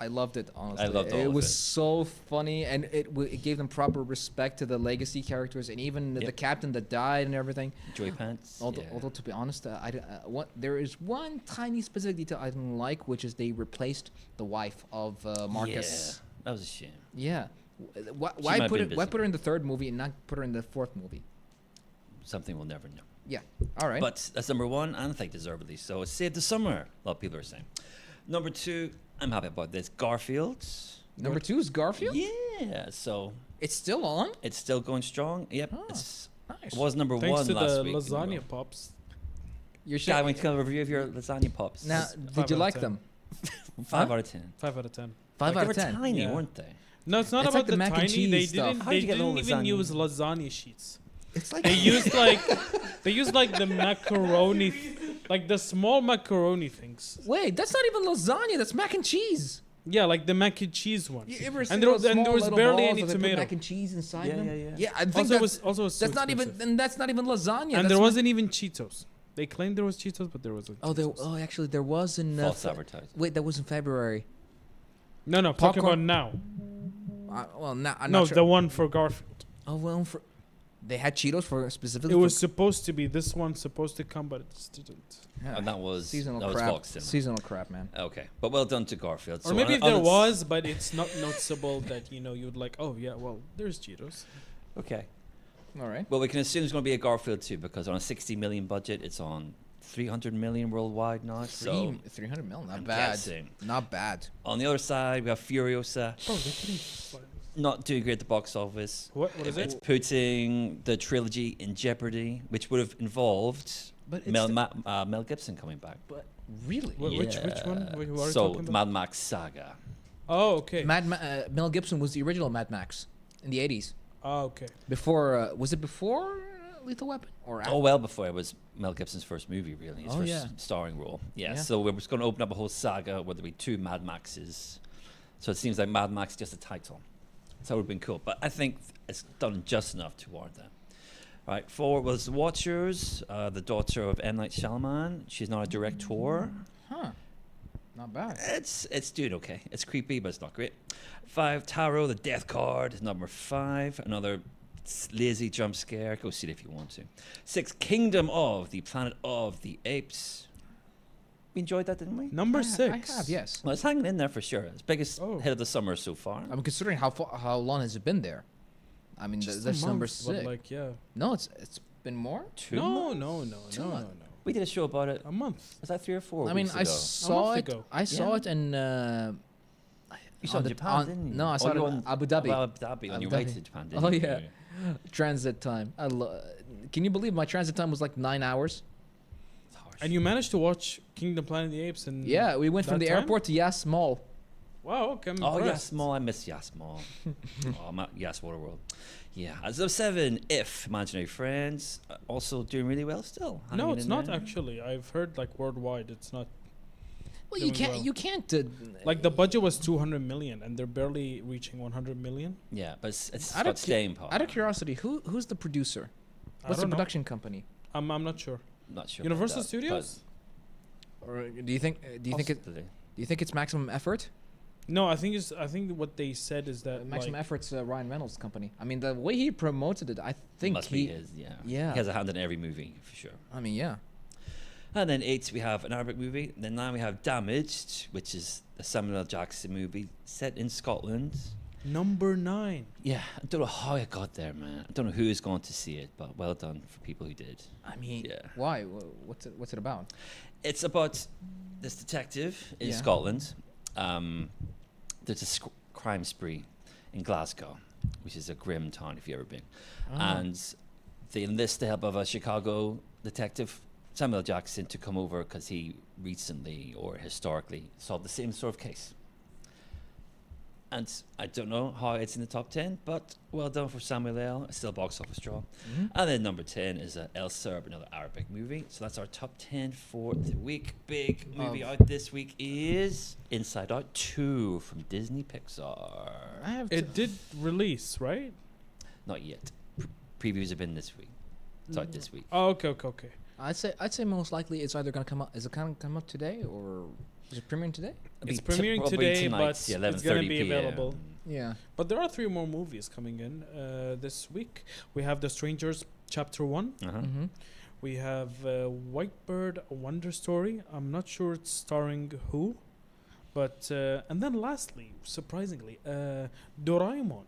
loved it. Honestly, loved all it of was it. so funny, and it gave them proper respect to the legacy characters, and even the Yep. captain that died and everything. Joy Pants. Although to be honest, there is one tiny specific detail I didn't like, which is they replaced the wife of Marcus. Yeah, that was a shame. Yeah. Why might have put been it? Why busy. put her in the third movie and not put her in the fourth movie? Something we'll never know. Yeah. All right. But that's #1, and I think deservedly so. It's saved the summer, a lot of people are saying. #2, I'm happy about this. Garfield. Number 2 is Garfield. Yeah, so It's still on. it's still going strong. Yep, Oh, it's, Nice. it was #1 Thanks to last the week. lasagna pops. You're Guy, went to a review of your lasagna pops. Now, Five did out you of like 10. them? 5 Huh? out of 10. 5 out of 10. 5 Like, out of they 10. were tiny, Yeah. weren't they? No, it's not It's about like the the mac and tiny. cheese They stuff. didn't. How'd They you get didn't little even lasagna? use lasagna sheets. It's like They used like the macaroni, like the small macaroni things. wait, that's not even lasagna. That's mac and cheese. Yeah, like the mac and cheese ones. You ever And there was barely any They put tomato. mac and cheese inside Yeah, them? yeah, yeah. Yeah, I think Also, that's, was also so that's not even. expensive. And that's not even lasagna. And that's there not- wasn't even Cheetos. They claimed there was Cheetos, but there wasn't. Oh, there. Cheetos. Oh, actually, there was in. False advertising. Wait, that was in February. No, talking about Popcorn- now. Well, now I'm No, not sure. the one for Garfield. Oh well, they had Cheetos for specifically. It was for, supposed to be this one supposed to come, but it didn't. yeah. And that was seasonal that was crap. Fox Cinema. Seasonal crap, man. Okay, but well done to Garfield. Or So maybe on- there on its- was, but it's not noticeable that you'd like. Oh yeah, well there's Cheetos. Okay. All right. Well, we can assume it's going to be a Garfield too, because on a 60 million budget, it's on 300 million worldwide now. So 300 mil, not I'm bad. guessing. Not bad. On the other side, we have Furiosa, Bro, they're getting. not doing great at the box office. What is It's it? putting the trilogy in jeopardy, which would have involved But it's Mel Gibson coming back. but really, Which one? Who are you So talking the about? Mad Max saga. Oh, okay. Mel Gibson was the original Mad Max in the 80s. Oh, okay. Before was it before Lethal Weapon or after? Oh, well before it was Mel Gibson's first movie, really. His Oh, first yeah. starring role. Yeah, Yeah. so we're just going to open up a whole saga where there'll be 2 Mad Maxes. So it seems like Mad Max is just a title. So it would have been cool. But I think it's done just enough to warrant that. Right, 4 was The Watchers, the daughter of M. Night Shyamalan. She's not a director. Huh. Not bad. It's doing okay. It's creepy, but it's not great. 5, Tarot, the Death card is number 5. Another lazy jump scare. Go see it if you want to. 6, Kingdom of the Planet of the Apes. We enjoyed that, didn't we? Number 6. I have, yes. Well, it's hanging in there for sure. It's biggest Oh. hit of the summer so far. I'm considering how long has it been there. I mean, Just a that's number month, but 6. like, yeah. No, it's been more. 2 No, months? no, no, 2 no, no, months. no. We did a show about it. A month. Was that 3 or 4 I mean, weeks I ago? saw month it. ago. I saw Yeah. it in. You saw on it in the- Japan, on- didn't you? No, I saw it you in Abu Dhabi. Well, Abu Dhabi on Abu your way Dhabi. to Japan, didn't Oh, you? yeah. Transit time. Can you believe my transit time was like 9 hours? It's harsh. And you managed to watch Kingdom Planet of the Apes and Yeah, we went from that the time? airport to Yas Mall. Wow, okay. I'm Oh, impressed. Yas Mall. I miss Yas Mall. Oh, I'm at Yas Waterworld. Yeah. As of 7, If Imaginary Friends, also doing really well still. No, hanging it's in not there. actually. I've heard like worldwide, it's not. Well, you Doing can't. well. You can't. Like the budget was 200 million, and they're barely reaching 100 million. Yeah, but it's Out got of cu- staying power. Out of curiosity, who's the producer? I What's the don't know. production company? I'm not sure. Not sure. about Universal that, but Studios? Or do you think? Do you think it? possibly. Do you think it's Maximum Effort? No, I think what they said is that Maximum like, Effort's Ryan Reynolds' company. I mean, the way he promoted it, I think Must he. be his, yeah. Yeah. He has a hand in every movie, for sure. I mean, yeah. And then 8, we have an Arabic movie. Then 9, we have Damaged, which is a Samuel L. Jackson movie set in Scotland. number 9. Yeah, I don't know how it got there, man. I don't know who is going to see it, but well done for people who did. I mean, Yeah. why? What's it about? It's about this detective in Yeah. Scotland. There's a crime spree in Glasgow, which is a grim town if you've ever been. Oh. And they enlist the help of a Chicago detective, Samuel L. Jackson, to come over because he recently or historically solved the same sort of case. And I don't know how it's in the top 10, but well done for Samuel L. It's still a box office draw. Mhm. And then number 10 is El Serb, another Arabic movie. So that's our top 10 for the week. Big movie out this week is Inside Out 2 from Disney Pixar. I have. It did release, right? Not yet. Previews have been this week. It's out this week. Oh, okay. I'd say most likely it's either gonna come out. Is it gonna come up today or is it premiering today? It'll It's be premiering probably today, tonight, but yeah, it's gonna 11:30 be PM. available. Yeah. But there are 3 more movies coming in this week. We have The Strangers Chapter 1. Uh-huh. Mm-hmm. We have Whitebird A Wonder Story. I'm not sure it's starring who. But, and then lastly, surprisingly, Doraemon.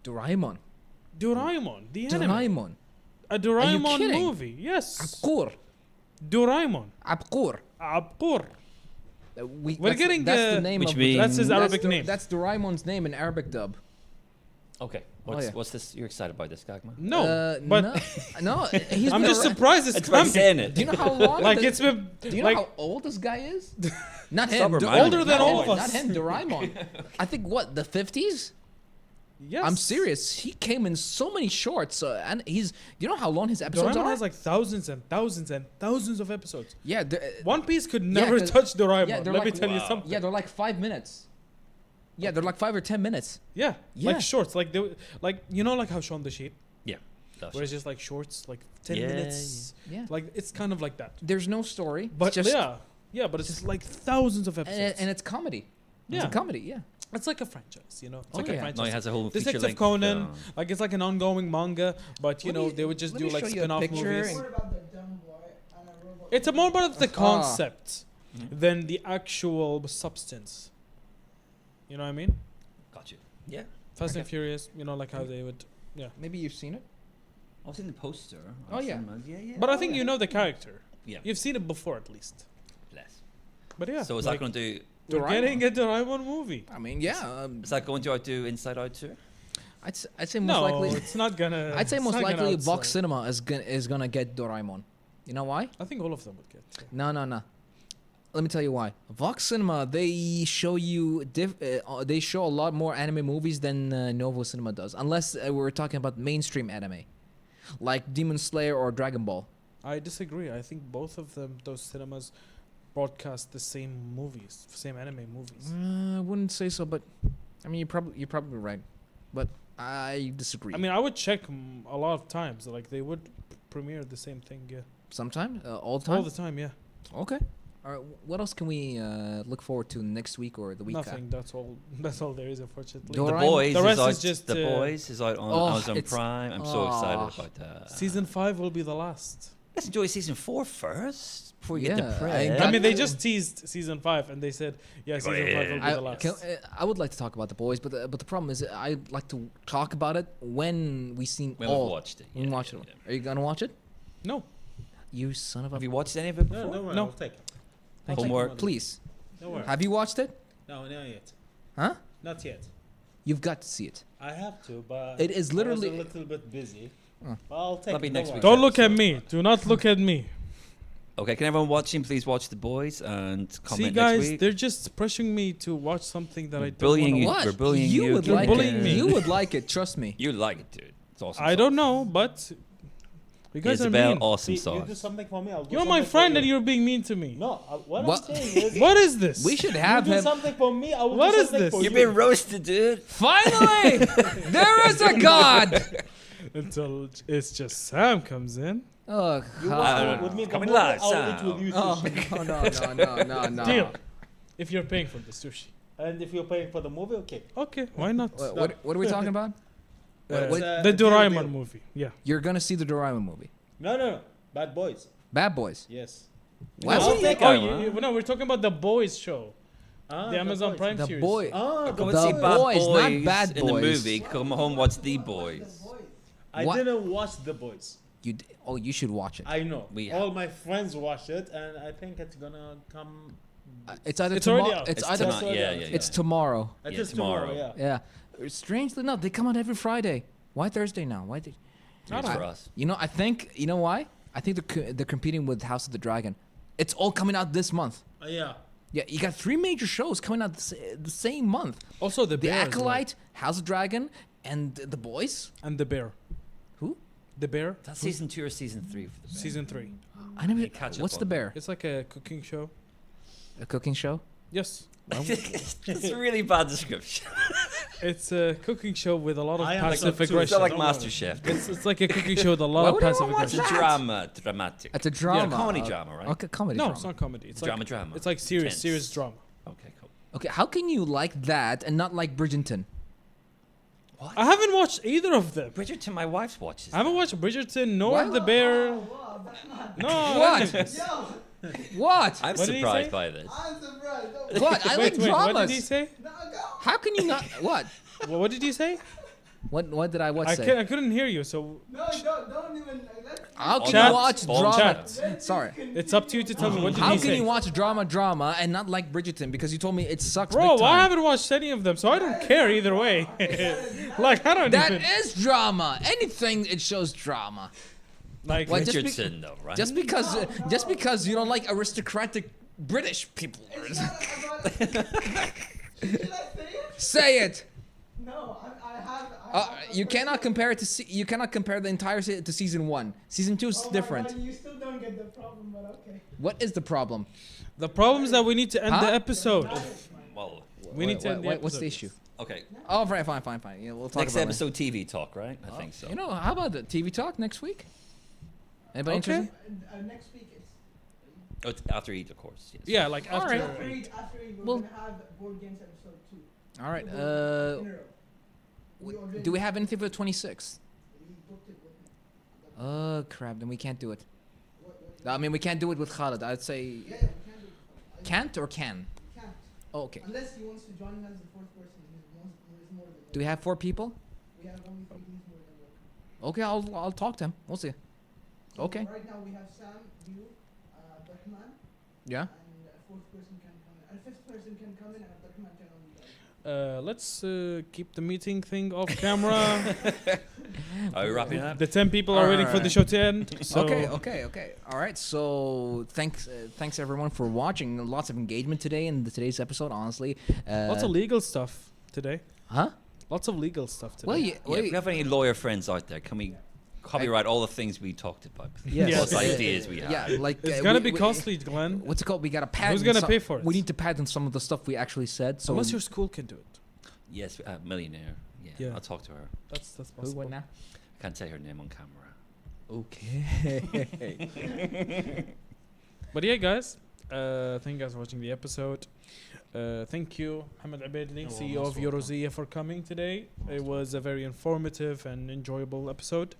Doraemon. Doraemon, the anime. Doraemon. A Doraemon kidding? movie, yes. Abqur. Doraemon. Abqur. Abqur. That's, getting, that's the name which of means- That's his Arabic name. That's Doraemon's name in Arabic dub. Okay. Oh, yeah. What's this? You're excited by this, Gagman? No, but no, he's I'm been just around- surprised it's That's why I'm coming. saying it. Do you know how long? Like the- it's been Do you know like how old this guy is? Not Stop him. reminding older me. than not all him, of us. Not him. Doraemon. I think what, the 50s? yes. I'm serious. He came in so many shorts, and he's. You know how long his episodes Doraemon are? has like thousands and thousands and thousands of episodes. yeah, One Piece could never 'cause- touch Doraemon. yeah, they're Let me like- tell you Wow. something. yeah, they're like 5 minutes. Yeah, they're like 5 or 10 minutes. Yeah, Yeah. like shorts, like they, like you know, like how Shaun the Sheep, That's where it's just like shorts, like 10 Yeah, minutes. Yeah. Like it's kind of like that. There's no story. But it's just, yeah, but it's just like thousands of episodes. and it's comedy. It's Yeah. a comedy. Yeah. It's like a franchise, you know. It's Oh, like yeah. a No, franchise. he has a whole feature Detective length, Conan, like it's like an ongoing manga, but you Let know me- they would just let do me like show you a spin-off picture movies. and- More about the dumb boy and a robot. It's a more about the Ah. concept Mhm. than the actual substance. You know what I mean? Got you. Yeah. Fast and Okay. Furious, you know, like how they would. Maybe you've seen it. I've seen the poster. Oh, yeah. Yeah. But I think you know the character. Yeah. You've seen it before at least. Less. But yeah. So is like, that going to do? we're Doraemon. getting a Doraemon movie. I mean, yeah. Is that going to outdo Inside Out 2? I'd say most No, likely. it's not gonna. I'd say it's most not gonna likely outsell. Vox Cinema is gonna get Doraemon. You know why? I think all of them would get. No. Let me tell you why. Vox Cinema, they show you they show a lot more anime movies than Novo Cinema does, unless we're talking about mainstream anime, like Demon Slayer or Dragon Ball. I disagree. I think both of them, those cinemas, broadcast the same movies, same anime movies. I wouldn't say so, but I mean you're probably right, but I disagree. I mean, I would check a lot of times. Like they would premiere the same thing. Yeah. sometime, all the time. All the time. Yeah. Okay. All right. What else can we look forward to next week or the week? Nothing. That's all. That's all there is, unfortunately. Dora- The Boys The is rest out. is just, The uh, Boys is out on Oh, Amazon it's- Prime. I'm so excited about that. Season 5 will be the last. Let's enjoy season 4 first before you Yeah, get I depressed. got- I mean, they just teased season 5, and they said, yeah, season 5 will be the last. I would like to talk about the boys, but the problem is I'd like to talk about it when we seen When all. we've watched it. When we watch it. Are you gonna watch it? No. You son of a. Have you watched any of it No, before? don't worry, No. I'll take it. Thank you. Homework. Please. Don't worry. Have you watched it? No, not yet. Huh? Not yet. You've got to see it. I have to, but It is literally- I was a little bit busy. Oh. But I'll take That'll be it. next worry. week. Don't look at me. Do not look at me. Okay, can everyone watching please watch The Boys and comment See, guys, next week? they're just pressuring me to watch something that I don't bullying want you. to What? watch. We're bullying you. would You're like bullying it. me. You would like it. Trust me. You like it, dude. It's awesome. I don't know, but you guys are Isabel, mean. awesome See, you do sauce. something for me, I'll do You're my something for friend you. and you're being mean to me. No, what What? I'm saying is... What is this? We should you have do him. something for me, I will What do is something this? for You're you. being roasted, dude. Finally, there is a God. Until it's just Sam comes in. Oh You God. want with me Coming the whole live, I'll Sam. eat with you Oh sushi. no. Deal. If you're paying for the sushi. And if you're paying for the movie, okay. Okay, why not? What are we talking about? Uh, what- the deal, Doraemon deal. movie. Yeah. You're gonna see the Doraemon movie. No. Bad Boys. Bad Boys. Yes. What? I'll take Oh, it. no, we're talking about the Boys show. Ah, The Amazon Boys. Prime The series. boy. Ah, Come The and see Bad Boys, Boys, not Bad in the Boys. movie. Come home, watch The Boys. I What? didn't watch The Boys. Oh, you should watch it. I know. We All my friends watched it, and I think it's gonna come. It's either It's already tomorrow. out. It's It's either. tonight. already Yeah, out. yeah, yeah. It's tomorrow. It Yeah, is tomorrow. tomorrow. Yeah. Yeah. Strangely enough, they come out every Friday. Why Thursday now? Why? It's don't for know. us. You know, I think. You know why? I think they're competing with House of the Dragon. It's all coming out this month. Yeah. Yeah, you got 3 major shows coming out the same month. Also the The bear. as well. Acolyte, House of Dragon, and The Boys. And the bear. Who? The bear. That's season 2 or season 3 for the Bear? Season 3. I never. You catch up What's on the it. bear? It's like a cooking show. A cooking show? Yes. It's a really bad description. It's a cooking show with a lot of I am passive like that too. It's aggression. not like Don't worry. Master Chef. It's like a cooking show with a Why lot of would anyone passive watch It's aggression. a that? drama, dramatic. It's a drama. comedy drama, right? Okay, comedy No, drama. it's not comedy. It's drama, like drama. it's like serious, Tense. serious drama. Okay, cool. Okay, how can you like that and not like Bridgerton? What? I haven't watched either of them. Bridgerton, my wife watches. I haven't watched Bridgerton nor What? The Bear. Wow, that's not. No. What? Yo, What? I'm What did he surprised say? by this. I'm surprised. Don't What? I like Wait, dramas. what did he say? No, go. How can you not? What? Well, what did he say? What did I I say? I couldn't hear you. So No, don't even. Let's How can Chat. you watch Bomb drama? chat. Sorry. it's up to you to tell me. What did How he can say? you watch drama and not like Bridgerton? Because you told me it sucks. Bro, big I time. haven't watched any of them, so I don't care either way. Like I don't That even is drama. Anything it shows drama. like. What? just be- Bridgerton, though, right? Just because you don't like aristocratic British people. It's not about. Should I say it? Say it. No, I have. I have You cannot compare it to you cannot compare the entire to season 1. Season 2 is Oh my different. God, you still don't get the problem, but okay. What is the problem? The problem is that we need to end Huh? the episode. Well, We need to end the What's the episode. issue? okay. Oh, fine. Yeah, we'll talk Next about it. episode, TV talk, right? I think so. You know, how about the TV talk next week? Anybody Okay. interested? Next week is. Oh, it's after Eid, of course. Yes. Yeah, like All after. right. After we're Well- gonna have board games episode 2. All right. In a row. Do we have anything for the 26th? We booked it with him. Crap. Then we can't do it. I mean, we can't do it with Khalid. I'd say Yeah, we can do it. can't or can. We can't. Oh, okay. Unless he wants to join as the fourth person. He's more than Do we have 4 people? We have only 3. He's more than welcome. Okay, I'll talk to him. We'll see. So Okay. Right now we have Sam, you, Abdurrahman, Yeah. and a 4th person can come in. A 5th person can come in, and Abdurrahman can only go. Let's keep the meeting thing off camera. Are we wrapping up? The 10 people are waiting for the Alright. show to end. So Okay. All right. So thanks everyone for watching. Lots of engagement today in today's episode. Honestly, Lots of legal stuff today. huh? Lots of legal stuff today. Well, Yeah, if you have any lawyer friends out there, can we copyright all the things we talked about? Yes. Those ideas we have. Yeah, like It's gonna be we- costly, Glenn. What's it called? We gotta patent. Who's gonna some- pay for it? We need to patent some of the stuff we actually said. So Unless your school can do it. Yes, millionaire. Yeah, Yeah. I'll talk to her. That's who possible. went now? I can't say her name on camera. Okay. But yeah, guys, Thank you guys for watching the episode. Thank you, Mohammed Abedli, You're CEO of most welcome. Eurozia, for coming today. It was a very informative and enjoyable episode.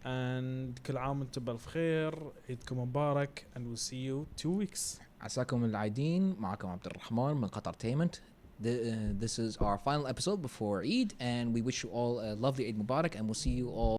And كل عام وانتم بالخير, عيدكم مبارك, and we'll see you 2 weeks. عساكم العايدين. معكم عبد الرحمن من Qatartainment. This is our final episode before Eid, and we wish you all a lovely Eid Mubarak, and we'll see you all